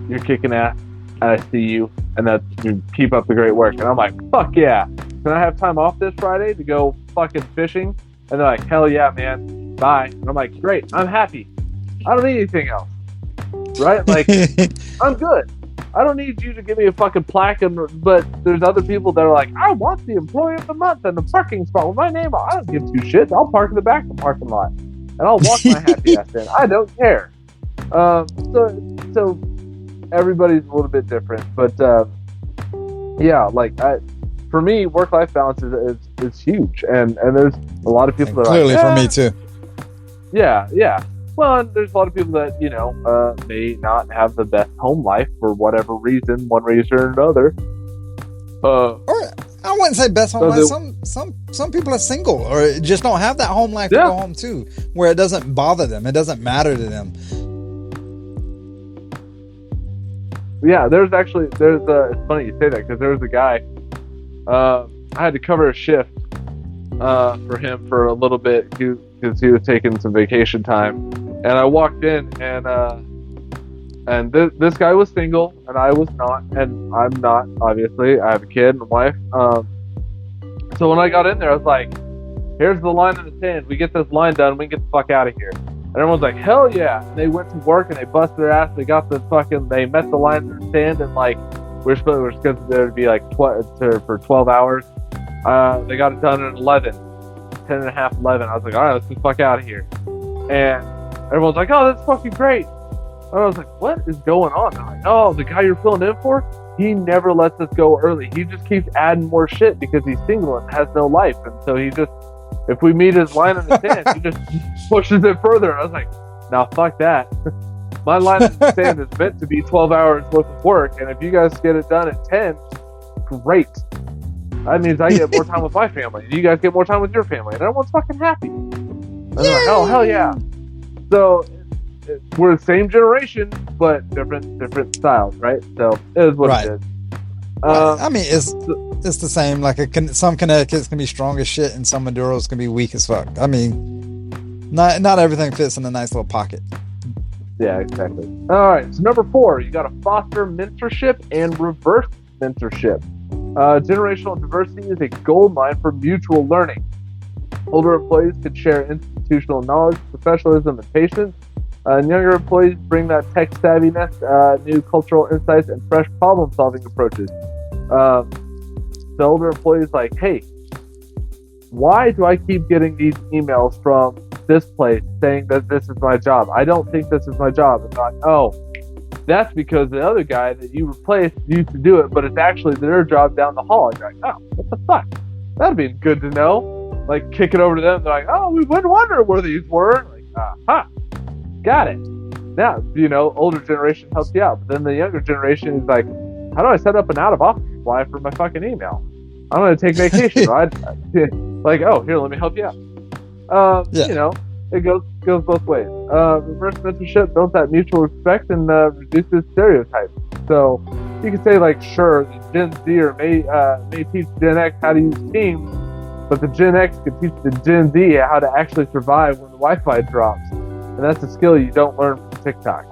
"You're kicking ass, and I see you, and that you keep up the great work." And I'm like, "Fuck yeah! Can I have time off this Friday to go fucking fishing?" And they're like, "Hell yeah, man! Bye." And I'm like, "Great! I'm happy. I don't need anything else, right? Like, I'm good. I don't need you to give me a fucking plaque." But there's other people that are like, "I want the employee of the month and the parking spot with my name on. I don't give two shits. I'll park in the back of the parking lot, and I'll walk my happy ass in. I don't care." So everybody's a little bit different, but yeah, like for me, work-life balance is huge, and there's a lot of people that clearly are like, for me too. Yeah. Well, and there's a lot of people that may not have the best home life for whatever reason, one reason or another. Or I wouldn't say best home life. Some people are single or just don't have that home life to go home to, where it doesn't bother them. It doesn't matter to them. Yeah, it's funny you say that, because there was a guy, I had to cover a shift for him for a little bit because he was taking some vacation time, and I walked in and this guy was single and I was not, and I'm not, obviously. I have a kid and a wife. So when I got in there, I was like, "Here's the line in the sand. We get this line done, we can get the fuck out of here." And everyone's like, "Hell yeah!" And they went to work and they busted their ass. They got they met the line in the sand, and like we're supposed to be like for 12 hours. They got it done at 11 and a half, 11. I was like, "All right, let's get the fuck out of here." And everyone's like, "Oh, that's fucking great." And I was like, "What is going on?" And I'm like, "Oh, the guy you're filling in for, he never lets us go early. He just keeps adding more shit because he's single and has no life. And so he just, if we meet his line in the sand, he just pushes it further." And I was like, "Now fuck that. My line in the sand is meant to be 12 hours worth of work. And if you guys get it done at 10, great. That means I get more time with my family. You guys get more time with your family. And everyone's fucking happy." And they're like, "Oh, hell yeah." So we're the same generation, but different styles, right? So it is what it is. I mean, it's the same. Like some Connecticut's can be strong as shit, and some Maduros can be weak as fuck. I mean, not everything fits in a nice little pocket. Yeah, exactly. All right, so number 4, you got to foster mentorship and reverse mentorship. Generational diversity is a gold mine for mutual learning. Older employees could share institutional knowledge, professionalism, and patience. And younger employees bring that tech savviness, new cultural insights, and fresh problem-solving approaches. The older employees like, "Hey, why do I keep getting these emails from this place saying that this is my job? I don't think this is my job." And like, "Oh, that's because the other guy that you replaced used to do it, but it's actually their job down the hall." And you're like, "Oh, what the fuck? That'd be good to know." Like, kick it over to them. They're like, "Oh, we've been wondering where these were." Like, got it. Now, older generation helps you out. But then the younger generation is like, "How do I set up an out-of-office reply for my fucking email? I'm going to take vacation." Right? Like, "Oh, here, let me help you out." It goes both ways. Reverse mentorship builds that mutual respect and reduces stereotypes. So you could say like, sure, the Gen Zer may teach Gen X how to use Teams, but the Gen X could teach the Gen Z how to actually survive when the Wi-Fi drops, and that's a skill you don't learn from TikTok.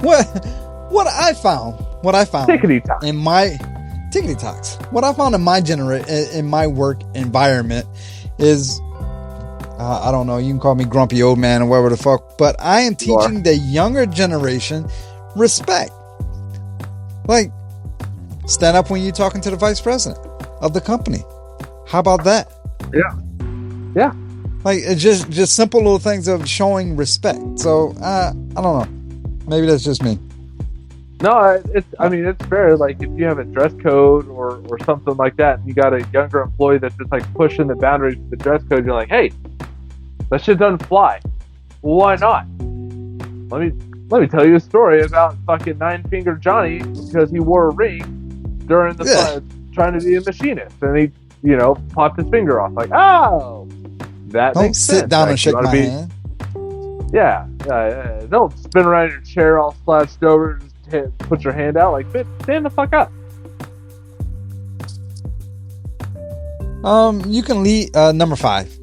What I found Tickety talk. in my tickety talks. What I found in my work environment is, I don't know, you can call me grumpy old man or whatever the fuck, but I am teaching the younger generation respect. Like, stand up when you're talking to the vice president of the company. How about that? Yeah. Like, it's just simple little things of showing respect. So I don't know. Maybe that's just me. No, it's fair. Like, if you have a dress code or something like that, and you got a younger employee that's just like pushing the boundaries of the dress code, you're like, hey, that shit doesn't fly. Well, why not? Let me tell you a story about fucking Nine Finger Johnny, because he wore a ring during the trying to be a machinist, and he, popped his finger off. Like, oh, that don't makes sense. sit down and shake my hand. Yeah. Don't spin around in your chair all slouched over and just put your hand out. Like, bitch, stand the fuck up. You can lead. Number five.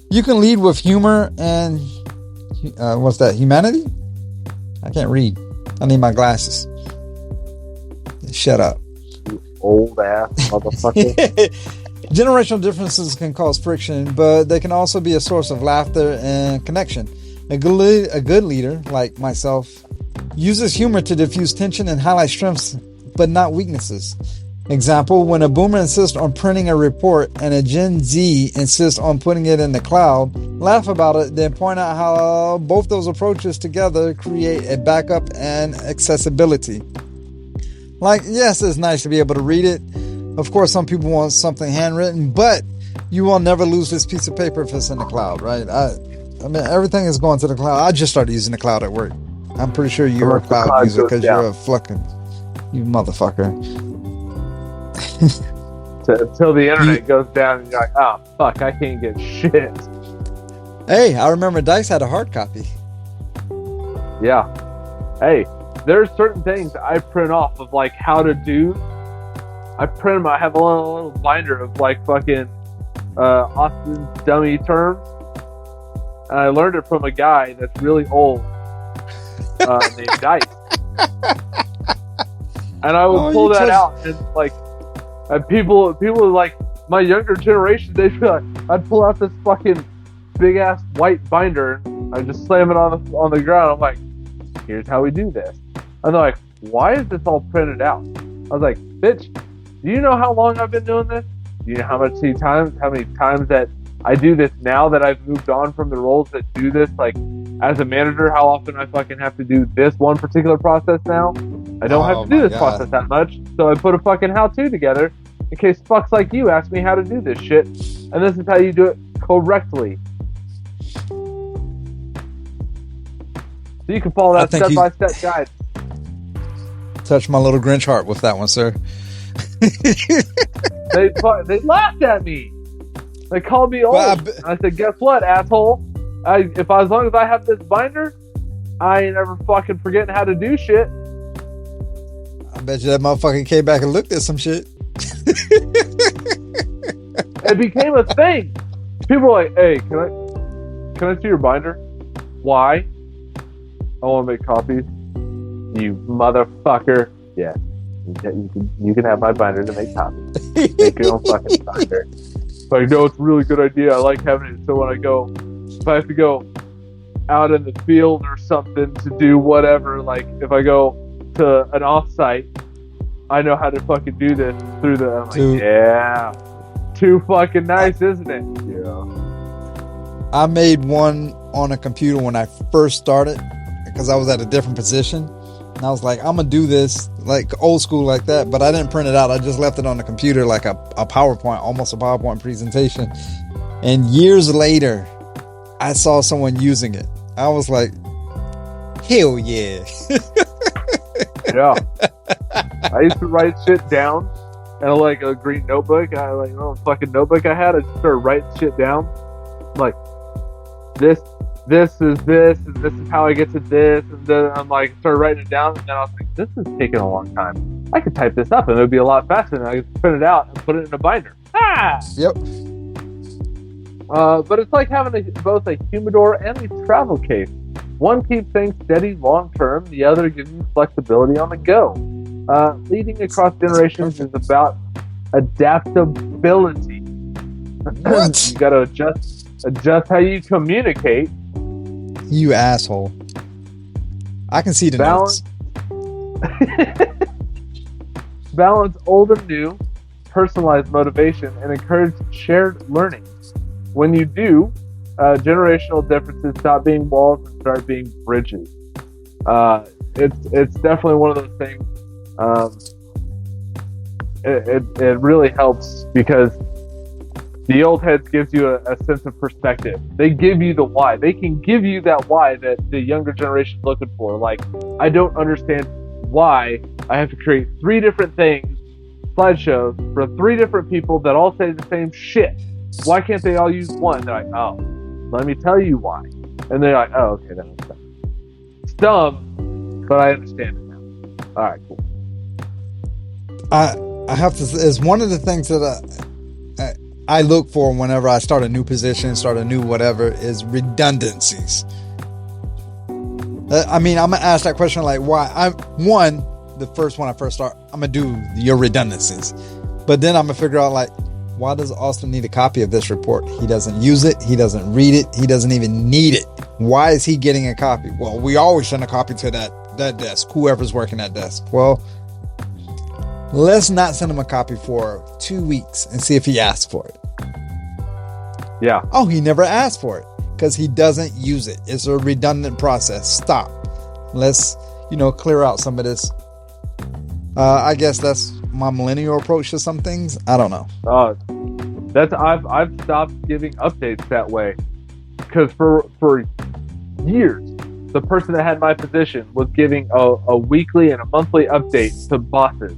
You can lead with humor and what's that? Humanity? I can't read. I need my glasses. Shut up. You old ass motherfucker. Generational differences can cause friction, but they can also be a source of laughter and connection. A good leader, like myself, uses humor to diffuse tension and highlight strengths, but not weaknesses. Example, when a boomer insists on printing a report and a Gen Z insists on putting it in the cloud, laugh about it, then point out how both those approaches together create a backup and accessibility. Like, yes, it's nice to be able to read it. Of course, some people want something handwritten, but you will never lose this piece of paper if it's in the cloud, right? I mean, everything is going to the cloud. I just started using the cloud at work. I'm pretty sure you're a cloud user because you're a fucking, you motherfucker. Until the internet goes down and you're like, oh, fuck, I can't get shit. Hey, I remember Dice had a hard copy. Yeah. Hey, there's certain things I print off of, like, how to do. I print them. I have a little binder of, like, fucking Austin's dummy terms. And I learned it from a guy that's really old named Dice. And I would pull that out and, like, and people like my younger generation, they'd be like, I'd pull out this fucking big ass white binder, and I'd just slam it on the ground. I'm like, here's how we do this. And they're like, why is this all printed out? I was like, bitch, do you know how long I've been doing this? Do you know how many times that I do this now that I've moved on from the roles that do this? Like, as a manager, how often I fucking have to do this one particular process now? I don't have to do this process that much, so I put a fucking how-to together in case fucks like you ask me how to do this shit, and this is how you do it correctly. So you can follow that step-by-step guide. Touch my little Grinch heart with that one, sir. They laughed at me. They called me old. I said, guess what, asshole? As long as I have this binder, I ain't ever fucking forgetting how to do shit. I bet you that motherfucker came back and looked at some shit. It became a thing. People were like, hey, can I see your binder? Why? I want to make copies. You motherfucker. Yeah. You can have my binder to make copies. Make your own fucking binder. But I know it's a really good idea. I like having it so when if I have to go out in the field or something to do whatever, like if I go to an offsite, I know how to fucking do this through the. I'm like, yeah, too fucking nice, isn't it? Yeah. I made one on a computer when I first started because I was at a different position, and I was like, I'm gonna do this like old school like that, but I didn't print it out. I just left it on the computer like a PowerPoint, almost a PowerPoint presentation. And years later, I saw someone using it. I was like, hell yeah. Yeah. I used to write shit down in like a green notebook. Fucking notebook I had. I just started writing shit down. I'm like, this this is this, and this is how I get to this, and then I'm like, started writing it down, and then I was like, this is taking a long time. I could type this up, and it would be a lot faster, and I could print it out and put it in a binder. Yep. But it's like having both a humidor and a travel case. One keeps things steady long term, the other gives you flexibility on the go. Leading across generations is about adaptability. What? You gotta adjust how you communicate. You asshole. I can see the Balance. notes. Balance old and new, personalized motivation, and encourage shared learning. When you do, generational differences stop being walls and start being bridges. It's definitely one of those things. It really helps because the old heads gives you a sense of perspective. They give you the why. They can give you that why that the younger generation is looking for. Like, I don't understand why I have to create 3 different things, slideshows for 3 different people that all say the same shit. Why can't they all use one? They're like, oh, let me tell you why. And they're like, oh, okay, that makes sense. It's dumb, but I understand it now. All right, cool. I have to. It's one of the things that I look for whenever I start a new position, start a new whatever, is redundancies. I mean, I'm gonna ask that question like, why? The first one I first start, I'm gonna do your redundancies, but then I'm gonna figure out like, why does Austin need a copy of this report? He doesn't use it. He doesn't read it. He doesn't even need it. Why is he getting a copy? Well, we always send a copy to that desk, whoever's working that desk. Well, let's not send him a copy for 2 weeks and see if he asks for it. Yeah. Oh, he never asked for it because he doesn't use it. It's a redundant process. Stop. Let's, clear out some of this. I guess that's my millennial approach to some things. I don't know. I've stopped giving updates that way because for years the person that had my position was giving a weekly and a monthly update to bosses,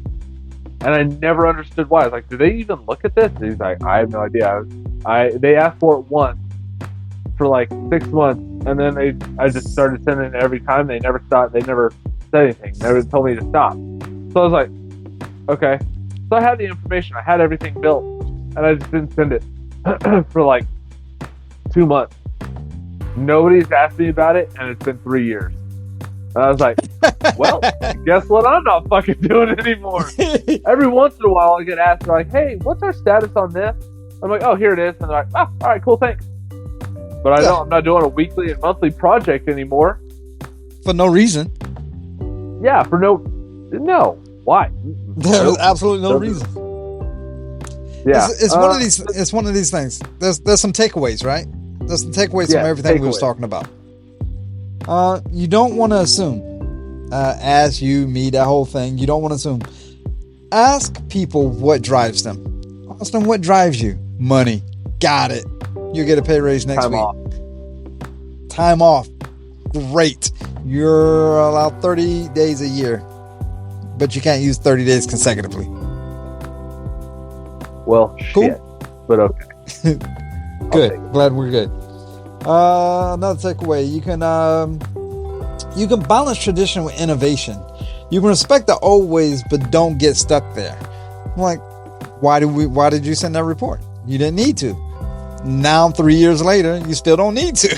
and I never understood why. I was like, do they even look at this? And he's like, I have no idea. They asked for it once for like 6 months, and then I just started sending it every time. They never stopped. They never said anything. Never told me to stop. So I was like, okay. So I had the information. I had everything built, and I just didn't send it for like 2 months. Nobody's asked me about it, and it's been 3 years. And I was like, well, guess what? I'm not fucking doing it anymore. Every once in a while, I get asked, they're like, hey, what's our status on this? I'm like, oh, here it is. And they're like, oh, all right, cool, thanks. But I know I'm not doing a weekly and monthly project anymore. For no reason. Yeah, for no. Why? There's absolutely no reason. Yeah, it's one of these. It's one of these things. There's some takeaways, right? There's some takeaways from everything we was talking about. You don't want to assume, as you, me, that whole thing. You don't want to assume. Ask people what drives them. Austin, what drives you? Money. Got it. You'll get a pay raise next week. Time off. Great. You're allowed 30 days a year, but you can't use 30 days consecutively. Well, cool. Shit. But okay. Good. Glad we're good. Another takeaway: you can balance tradition with innovation. You can respect the old ways, but don't get stuck there. I'm like, why did you send that report? You didn't need to. Now 3 years later, you still don't need to.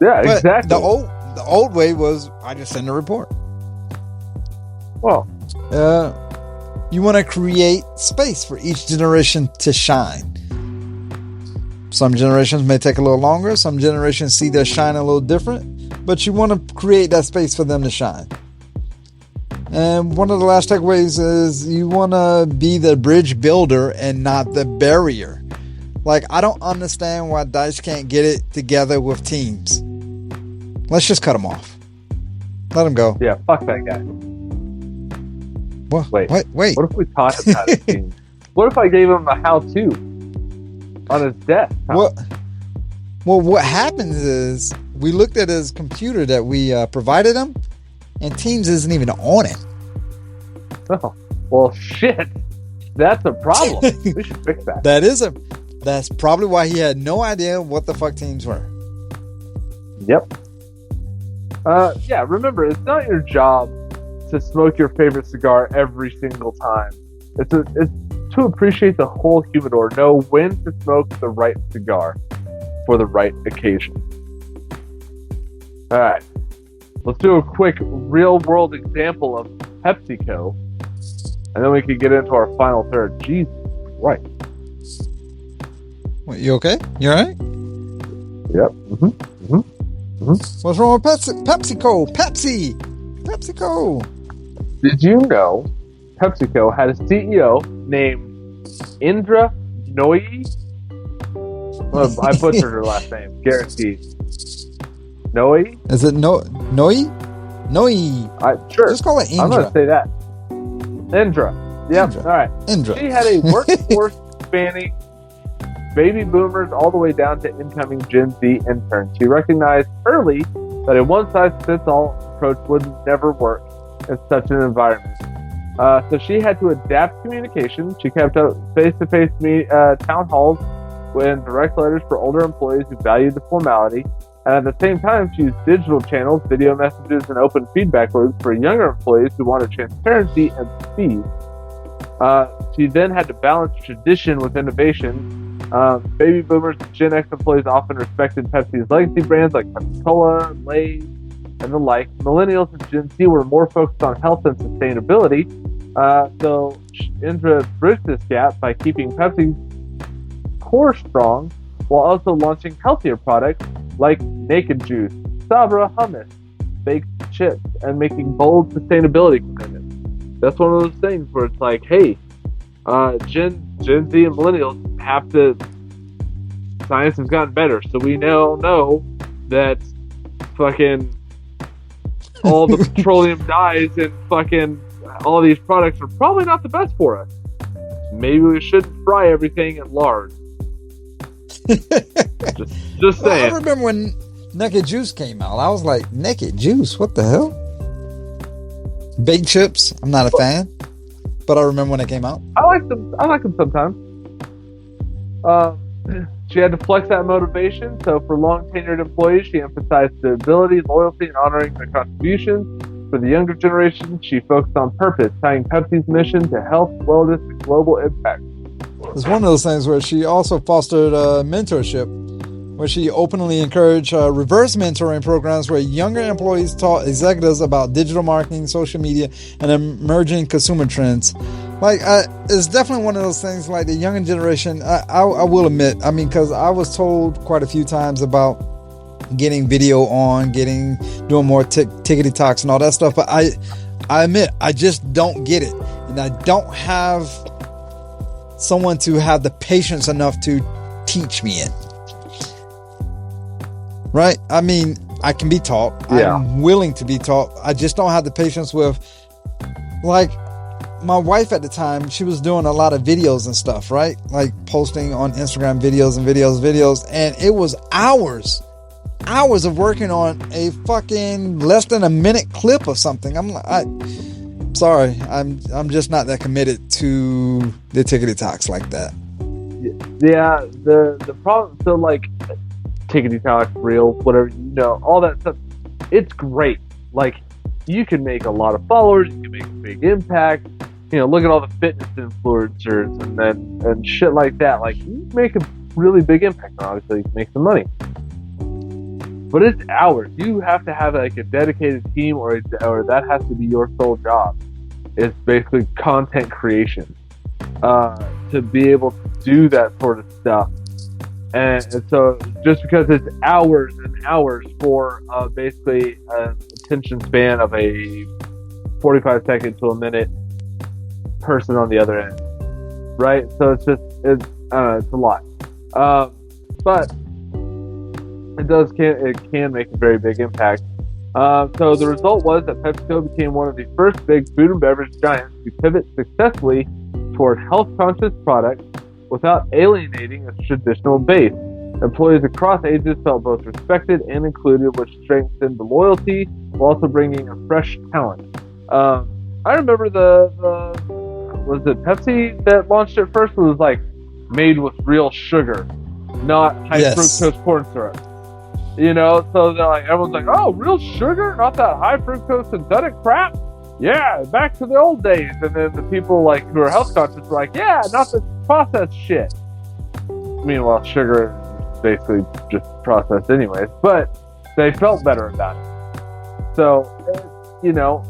Yeah, but exactly. The old way was I just send a report. Well, you want to create space for each generation to shine. Some generations may take a little longer. Some generations see their shine a little different, but you want to create that space for them to shine. And one of the last takeaways is you want to be the bridge builder and not the barrier. Like, I don't understand why Dice can't get it together with teams. Let's just cut them off. Let them go. Yeah, fuck that guy. What? Wait. Wait. What if we taught him how to team? What if I gave him a how-to on his desk? Well, what happens is we looked at his computer that we provided him, and Teams isn't even on it. Oh, well, shit. That's a problem. We should fix that. That's probably why he had no idea what the fuck Teams were. Yep. Yeah, remember, it's not your job to smoke your favorite cigar every single time. It's to appreciate the whole humidor, know when to smoke the right cigar for the right occasion. All right, let's do a quick real-world example of PepsiCo, and then we can get into our final third. Jesus Christ. Wait, you okay? You all right? Yep. What's wrong with PepsiCo? PepsiCo. Did you know PepsiCo had a CEO named Indra Nooyi? Well, I butchered her last name. Guaranteed. Nooyi? Is it Nooyi? Sure. Just call it Indra. I'm going to say that. Indra. Yep. Indra. All right. Indra. She had a workforce spanning baby boomers all the way down to incoming Gen Z interns. She recognized early that a one-size-fits-all approach would never work in such an environment. So she had to adapt communication. She kept up face-to-face town halls and direct letters for older employees who valued the formality. And at the same time, she used digital channels, video messages, and open feedback loops for younger employees who wanted transparency and speed. She then had to balance tradition with innovation. Baby boomers and Gen X employees often respected Pepsi's legacy brands like Pepsi-Cola, Lay's, and the like. Millennials and Gen Z were more focused on health and sustainability. So Indra bridged this gap by keeping Pepsi's core strong while also launching healthier products like Naked Juice, Sabra hummus, baked chips, and making bold sustainability commitments. That's one of those things where it's like, hey, Gen Z and Millennials have to. Science has gotten better, so we now know that fucking all the petroleum dyes and fucking all these products are probably not the best for us. Maybe we shouldn't fry everything in lard. just saying. Well, I remember when Naked Juice came out. I was like, Naked Juice? What the hell? Baked chips? I'm not a fan. But I remember when it came out. I like them sometimes. She had to flex that motivation, so for long-tenured employees, she emphasized stability, loyalty, and honoring their contributions. For the younger generation, she focused on purpose, tying Pepsi's mission to health, wellness, and global impact. It's one of those things where she also fostered mentorship, where she openly encouraged reverse mentoring programs where younger employees taught executives about digital marketing, social media, and emerging consumer trends. Like, it's definitely one of those things, like the younger generation, I will admit, I mean, because I was told quite a few times about getting video on, doing more tickety talks and all that stuff, but I admit, I just don't get it. And I don't have someone to have the patience enough to teach me it. Right? I mean, I can be taught. Yeah. I'm willing to be taught. I just don't have the patience with, like, my wife at the time, she was doing a lot of videos and stuff, right? Like posting on Instagram videos. And it was hours of working on a fucking less than a minute clip or something. I'm sorry. I'm just not that committed to the tickety talks like that. Yeah. The problem, so like tickety talk, real, whatever, all that stuff, it's great. Like, you can make a lot of followers, you can make a big impact. Look at all the fitness influencers and shit like that. Like, you make a really big impact, and obviously you can make some money. But it's hours. You have to have like a dedicated team, or that has to be your sole job. It's basically content creation to be able to do that sort of stuff. And so just because it's hours and hours for basically an attention span of a 45 second to a minute person on the other end, right? So it's a lot, but it can make a very big impact. So the result was that PepsiCo became one of the first big food and beverage giants to pivot successfully toward health-conscious products without alienating its traditional base. Employees across ages felt both respected and included, which strengthened the loyalty while also bringing a fresh talent. I remember was it Pepsi that launched it first? It was like made with real sugar, not high fructose corn syrup. You know, so they're like, everyone's like, oh, real sugar, not that high fructose synthetic crap. Yeah, back to the old days. And then the people like who are health conscious were like, yeah, not this processed shit. Meanwhile, sugar is basically just processed anyways, but they felt better about it. So, you know,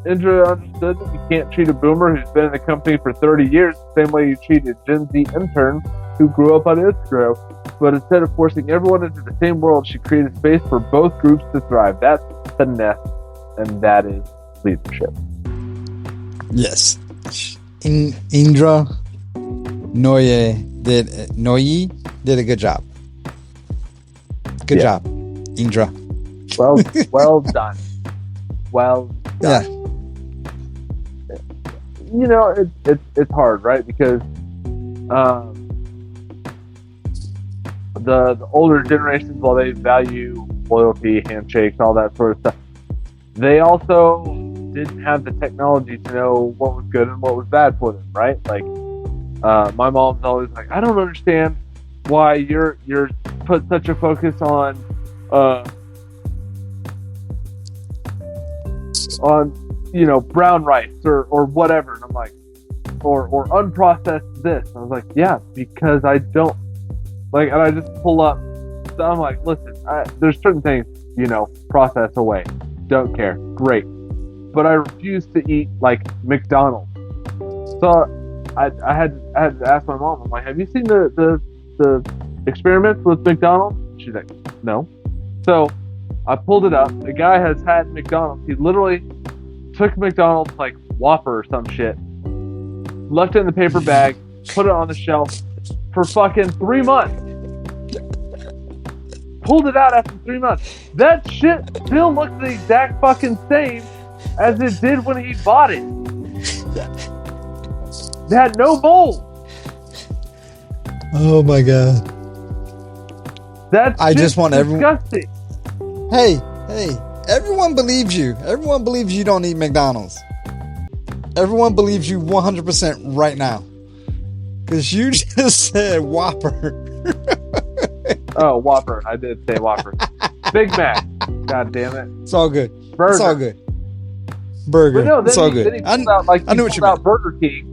Indra understood that you can't treat a boomer who's been in the company for 30 years the same way you treat a Gen Z intern who grew up on Instagram. But instead of forcing everyone into the same world, she created space for both groups to thrive. That's finesse, and that is leadership. Yes. Indra Nooyi did a good job. Good job, Indra. Well done. Well done. Yeah. You know, it's hard, right? Because the older generations, while they value loyalty, handshakes, all that sort of stuff, they also didn't have the technology to know what was good and what was bad for them, right? Like, my mom's always like, I don't understand why you're put such a focus on you know, brown rice or whatever. And I'm like, or unprocessed this. And I was like, yeah, because I don't. Like, and I just pull up. So I'm like, listen, there's certain things, you know, process away. Don't care. Great. But I refuse to eat, like, McDonald's. So I had to ask my mom, I'm like, have you seen the experiments with McDonald's? She's like, no. So I pulled it up. The guy has had McDonald's. He literally took McDonald's, like, Whopper or some shit, left it in the paper bag, put it on the shelf for fucking 3 months. Pulled it out after 3 months. That shit still looks the exact fucking same as it did when he bought it. It had no mold. Oh my god. That's disgusting. Hey, everyone believes you. Everyone believes you don't eat McDonald's. Everyone believes you 100% right now. Because you just said Whopper. Oh, Whopper. I did say Whopper. Big Mac. God damn it. It's all good. Burger. It's all good. Burger. But no, it's all good. Then he pulled out, like, I knew what you meant. Burger King.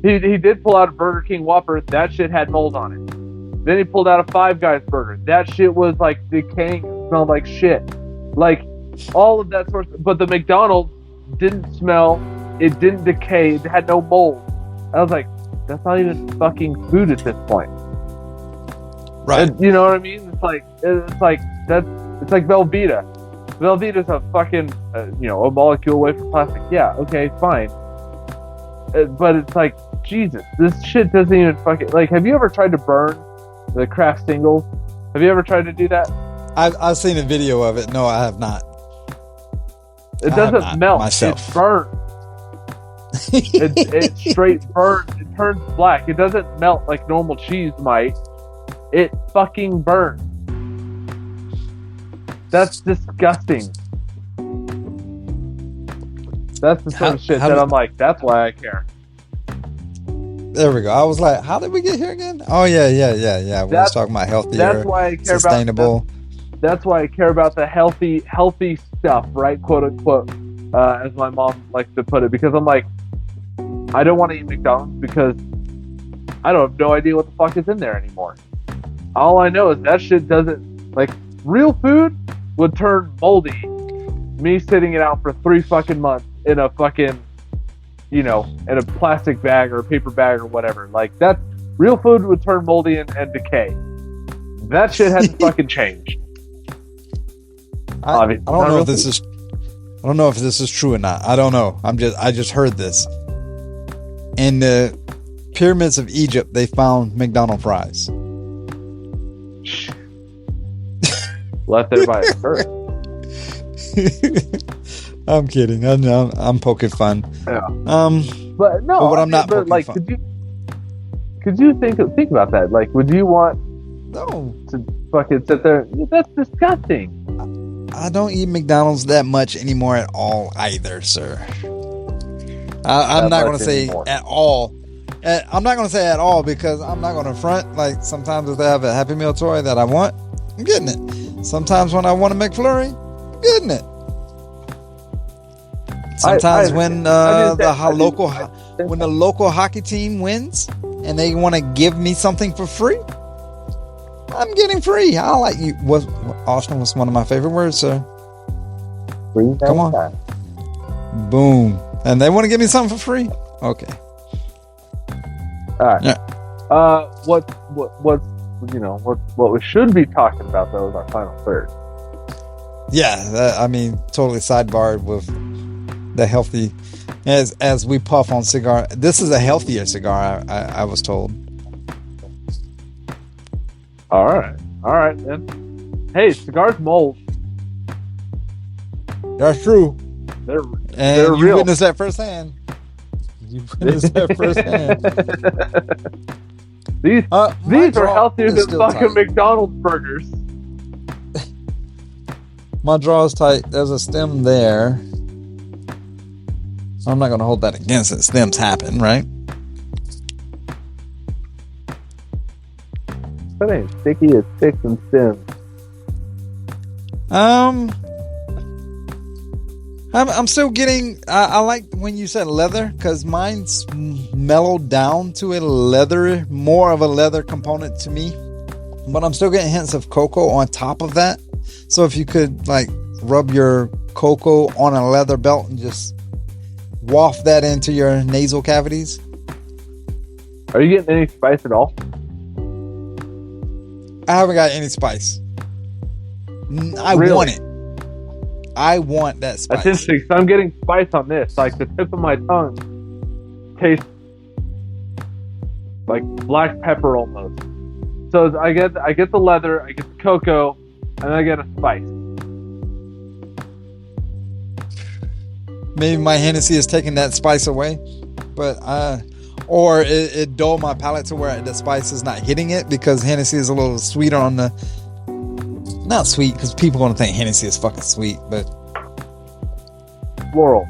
He did pull out a Burger King Whopper. That shit had mold on it. Then he pulled out a Five Guys burger. That shit was, like, decaying. It smelled like shit. Like, all of that sort of... But the McDonald's didn't smell. It didn't decay. It had no mold. I was like, that's not even fucking food at this point. Right. And, you know what I mean? It's like Velveeta. Velveeta's a fucking, you know, a molecule away from plastic. Yeah, okay, fine. But it's like, Jesus, this shit doesn't even fucking... Like, have you ever tried to burn the Kraft singles? Have you ever tried to do that? I've seen a video of it. No, I have not. It doesn't melt. Myself. It burns. It straight burns. It turns black. It doesn't melt like normal cheese might. It fucking burns. That's disgusting. That's the sort of shit that I'm like, that's why I care. There we go. I was like, how did we get here again? Oh, yeah. We were talking about healthier, that's why I care sustainable. That's why I care about the healthy stuff, right? Quote unquote, as my mom likes to put it. Because I'm like, I don't want to eat McDonald's because I don't have no idea what the fuck is in there anymore. All I know is that shit doesn't, like, real food would turn moldy. Me sitting it out for 3 fucking months in a fucking, you know, in a plastic bag or a paper bag or whatever. Like, that real food would turn moldy and decay. That shit hasn't fucking changed. I don't know if this is. I don't know if this is true or not. I don't know. I just heard this. In the pyramids of Egypt, they found McDonald's fries. Left there by a bird. I'm kidding. I'm poking fun. Yeah. But what I'm not poking like, fun. Could you think about that? Like, would you want to fucking sit there? That's disgusting. I don't eat McDonald's that much anymore at all either, sir. I'm not going to say at all. I'm not going to say at all because I'm not going to front. Like, sometimes if they have a Happy Meal toy that I want, I'm getting it. Sometimes when I want a McFlurry, I'm getting it. Sometimes when the local hockey team wins and they want to give me something for free, I'm getting free. I like you. Austin was one of my favorite words, sir. Free. Come on. Boom. And they want to give me something for free? Okay. All right. Yeah. What we should be talking about though is our final third. Yeah, totally sidebarred with the healthy, as we puff on cigar. This is a healthier cigar, I was told. All right then. Hey, cigars mold. That's true. They're you real. witnessed that firsthand. These are healthier than fucking tight. McDonald's burgers. My draw is tight. There's a stem there. I'm not going to hold that against it. Stems happen, right? That ain't sticky as sticks and stems. I'm still getting. I like when you said leather because mine's mellowed down to more of a leather component to me. But I'm still getting hints of cocoa on top of that. So if you could like rub your cocoa on a leather belt and just waft that into your nasal cavities. Are you getting any spice at all? I haven't got any spice. I want it. I want that spice. That's interesting. So I'm getting spice on this. Like the tip of my tongue tastes like black pepper almost. So I get the leather, I get the cocoa, and I get a spice. Maybe my Hennessy is taking that spice away, but or it dulled my palate to where the spice is not hitting it because Hennessy is a little sweeter on the. Not sweet because people are gonna think Hennessy is fucking sweet, but floral.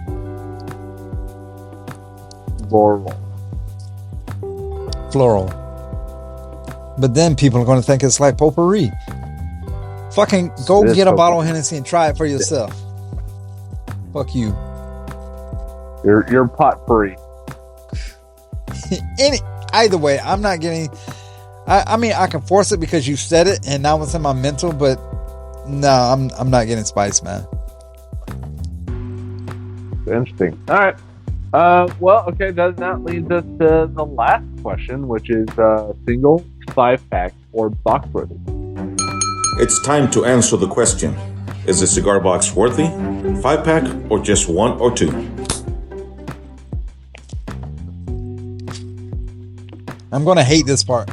But then people are gonna think it's like potpourri. Fucking go get a bottle of Hennessy and try it for yourself. Fuck you. You're potpourri. Either way, I'm not getting. I mean, I can force it because you said it, and now it's in my mental. But no, I'm not getting spice, man. Interesting. All right. Well, okay. That leads us to the last question, which is single, 5-pack, or box worthy. It's time to answer the question: is a cigar box worthy, 5-pack, or just 1 or 2? I'm gonna hate this part.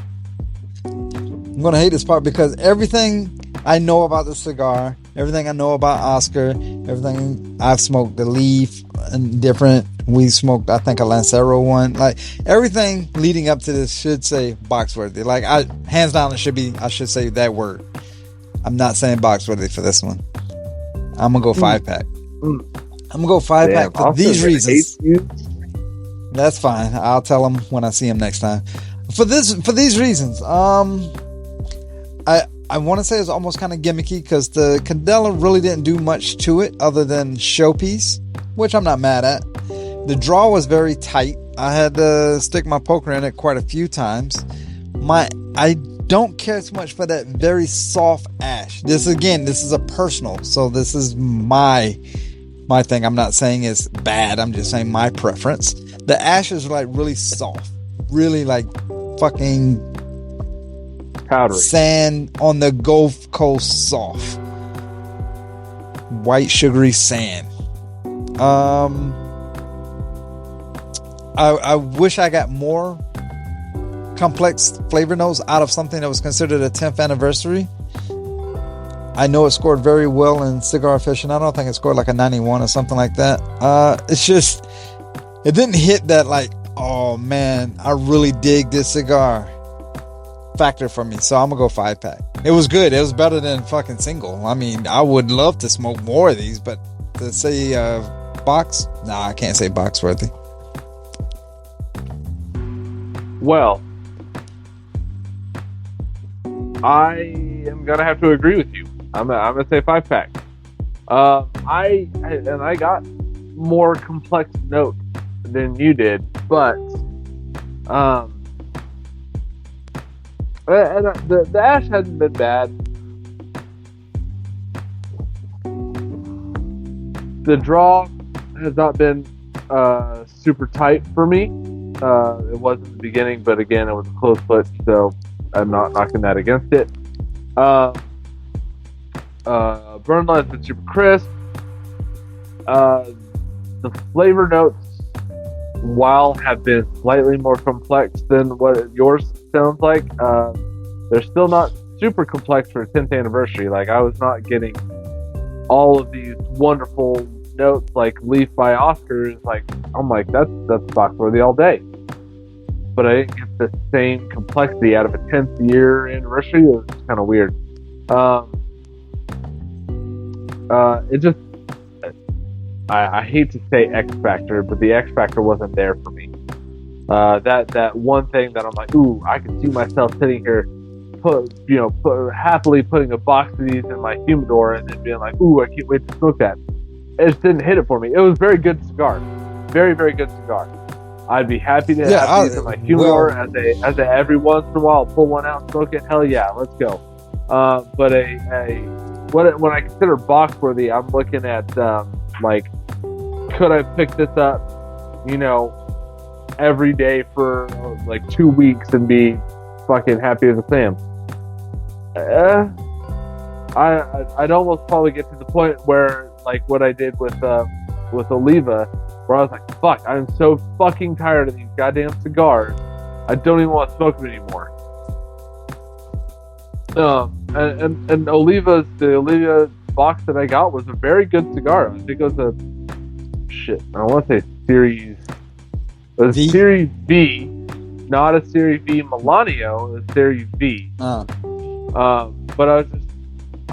I'm gonna hate this part because everything I know about the cigar, everything I know about Oscar, everything I've smoked, the Leaf and different. We smoked, I think, a Lancero one. Like everything leading up to this should say box worthy. Like hands down, I should say that word. I'm not saying box worthy for this one. I'm gonna go 5-pack. I'm gonna go 5-pack for these reasons. That's fine. I'll tell them when I see them next time. For these reasons, I want to say it's almost kind of gimmicky because the Candela really didn't do much to it other than showpiece, which I'm not mad at. The draw was very tight. I had to stick my poker in it quite a few times. I don't care too much for that very soft ash. This is a personal, so this is my thing. I'm not saying it's bad. I'm just saying my preference. The ash is like really soft, really like fucking powdery sand on the Gulf Coast soft, white sugary sand. I wish I got more complex flavor notes out of something that was considered a 10th anniversary. I know it scored very well in Cigar Aficionado. I think it scored like a 91 or something like that. It's just, it didn't hit that like, oh man, I really dig this cigar factor for me. So I'm gonna go 5-pack. It was good. It was better than fucking single. I mean, I would love to smoke more of these, but to say box, nah, I can't say box worthy. Well, I am gonna have to agree with you. I'm gonna say 5-pack. I got more complex notes than you did, but the ash hasn't been bad. The draw has not been super tight for me. It was in the beginning, but again, it was a close push, so I'm not knocking that against it. Burn line's been super crisp. The flavor notes, while have been slightly more complex than what yours sounds like, they're still not super complex for a 10th anniversary. Like, I was not getting all of these wonderful notes like Leaf by Oscar. Like, I'm like, that's stock worthy all day. But I didn't get the same complexity out of a 10th year anniversary. It was kind of weird. It just, I hate to say X Factor, but the X Factor wasn't there for me. That one thing that I'm like, ooh, I can see myself sitting here, happily putting a box of these in my humidor and then being like, ooh, I can't wait to smoke that. It just didn't hit it for me. It was a very good cigar, very, very good cigar. I'd be happy to have these in my humidor as a every once in a while pull one out and smoke it. Hell yeah, let's go. But when I consider box worthy, I'm looking at like, could I pick this up, every day for like 2 weeks and be fucking happy as a clam? I'd almost probably get to the point where, like what I did with Oliva, where I was like, fuck, I'm so fucking tired of these goddamn cigars. I don't even want to smoke them anymore. And the Oliva box that I got was a very good cigar. I think it was I want to say Series. It was Series V, not a Series V Millennial. It was Series V. But I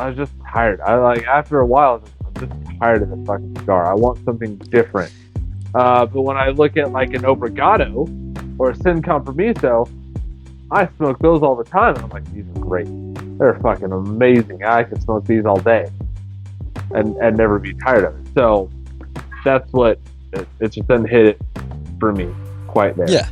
was just tired. After a while, I'm just tired of this fucking cigar. I want something different. But when I look at like an Obrigado or a Sin Compromiso, I smoke those all the time, and I'm like, these are great. They're fucking amazing. I can smoke these all day and never be tired of it. So that's what it just doesn't hit it for me quite there. Yeah.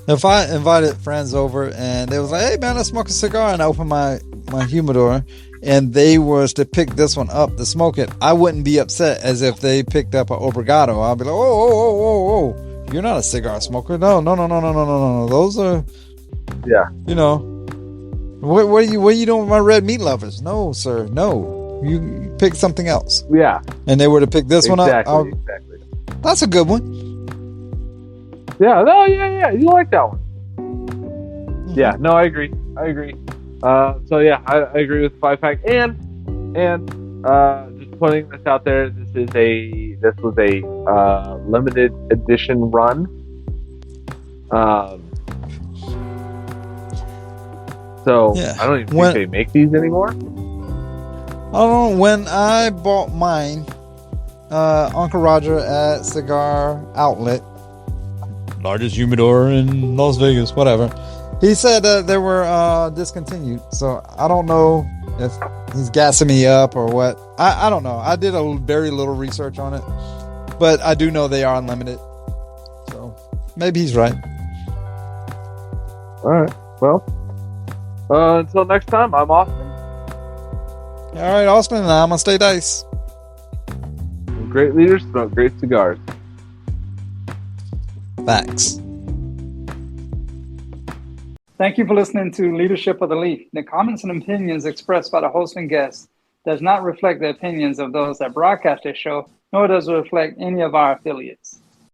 If I invited friends over and they was like, hey man, let's smoke a cigar, and I open my humidor and they was to pick this one up to smoke it, I wouldn't be upset as if they picked up an Obrigado. I'll be like, oh, you're not a cigar smoker. No. Those are, yeah. What are you doing with my red meat lovers? No, sir, no. You pick something else. Yeah. And they were to pick this one up. Exactly. That's a good one. Yeah. No. Yeah. You like that one? Mm-hmm. Yeah. No, I agree. So yeah, I agree with 5-pack, and just putting this out there. This was a limited edition run. So yeah. I don't even think they make these anymore. I don't know. When I bought mine, Uncle Roger at Cigar Outlet, largest humidor in Las Vegas, whatever, he said they were discontinued. So I don't know if he's gassing me up or what. I don't know. I did a very little research on it, but I do know they are unlimited. So maybe he's right. All right. Well, until next time, I'm Austin. All right, Austin, and I'm gonna stay dice. Great leaders smoke great cigars. Facts. Thank you for listening to Leadership of the Leaf. The comments and opinions expressed by the host and guests does not reflect the opinions of those that broadcast this show, nor does it reflect any of our affiliates.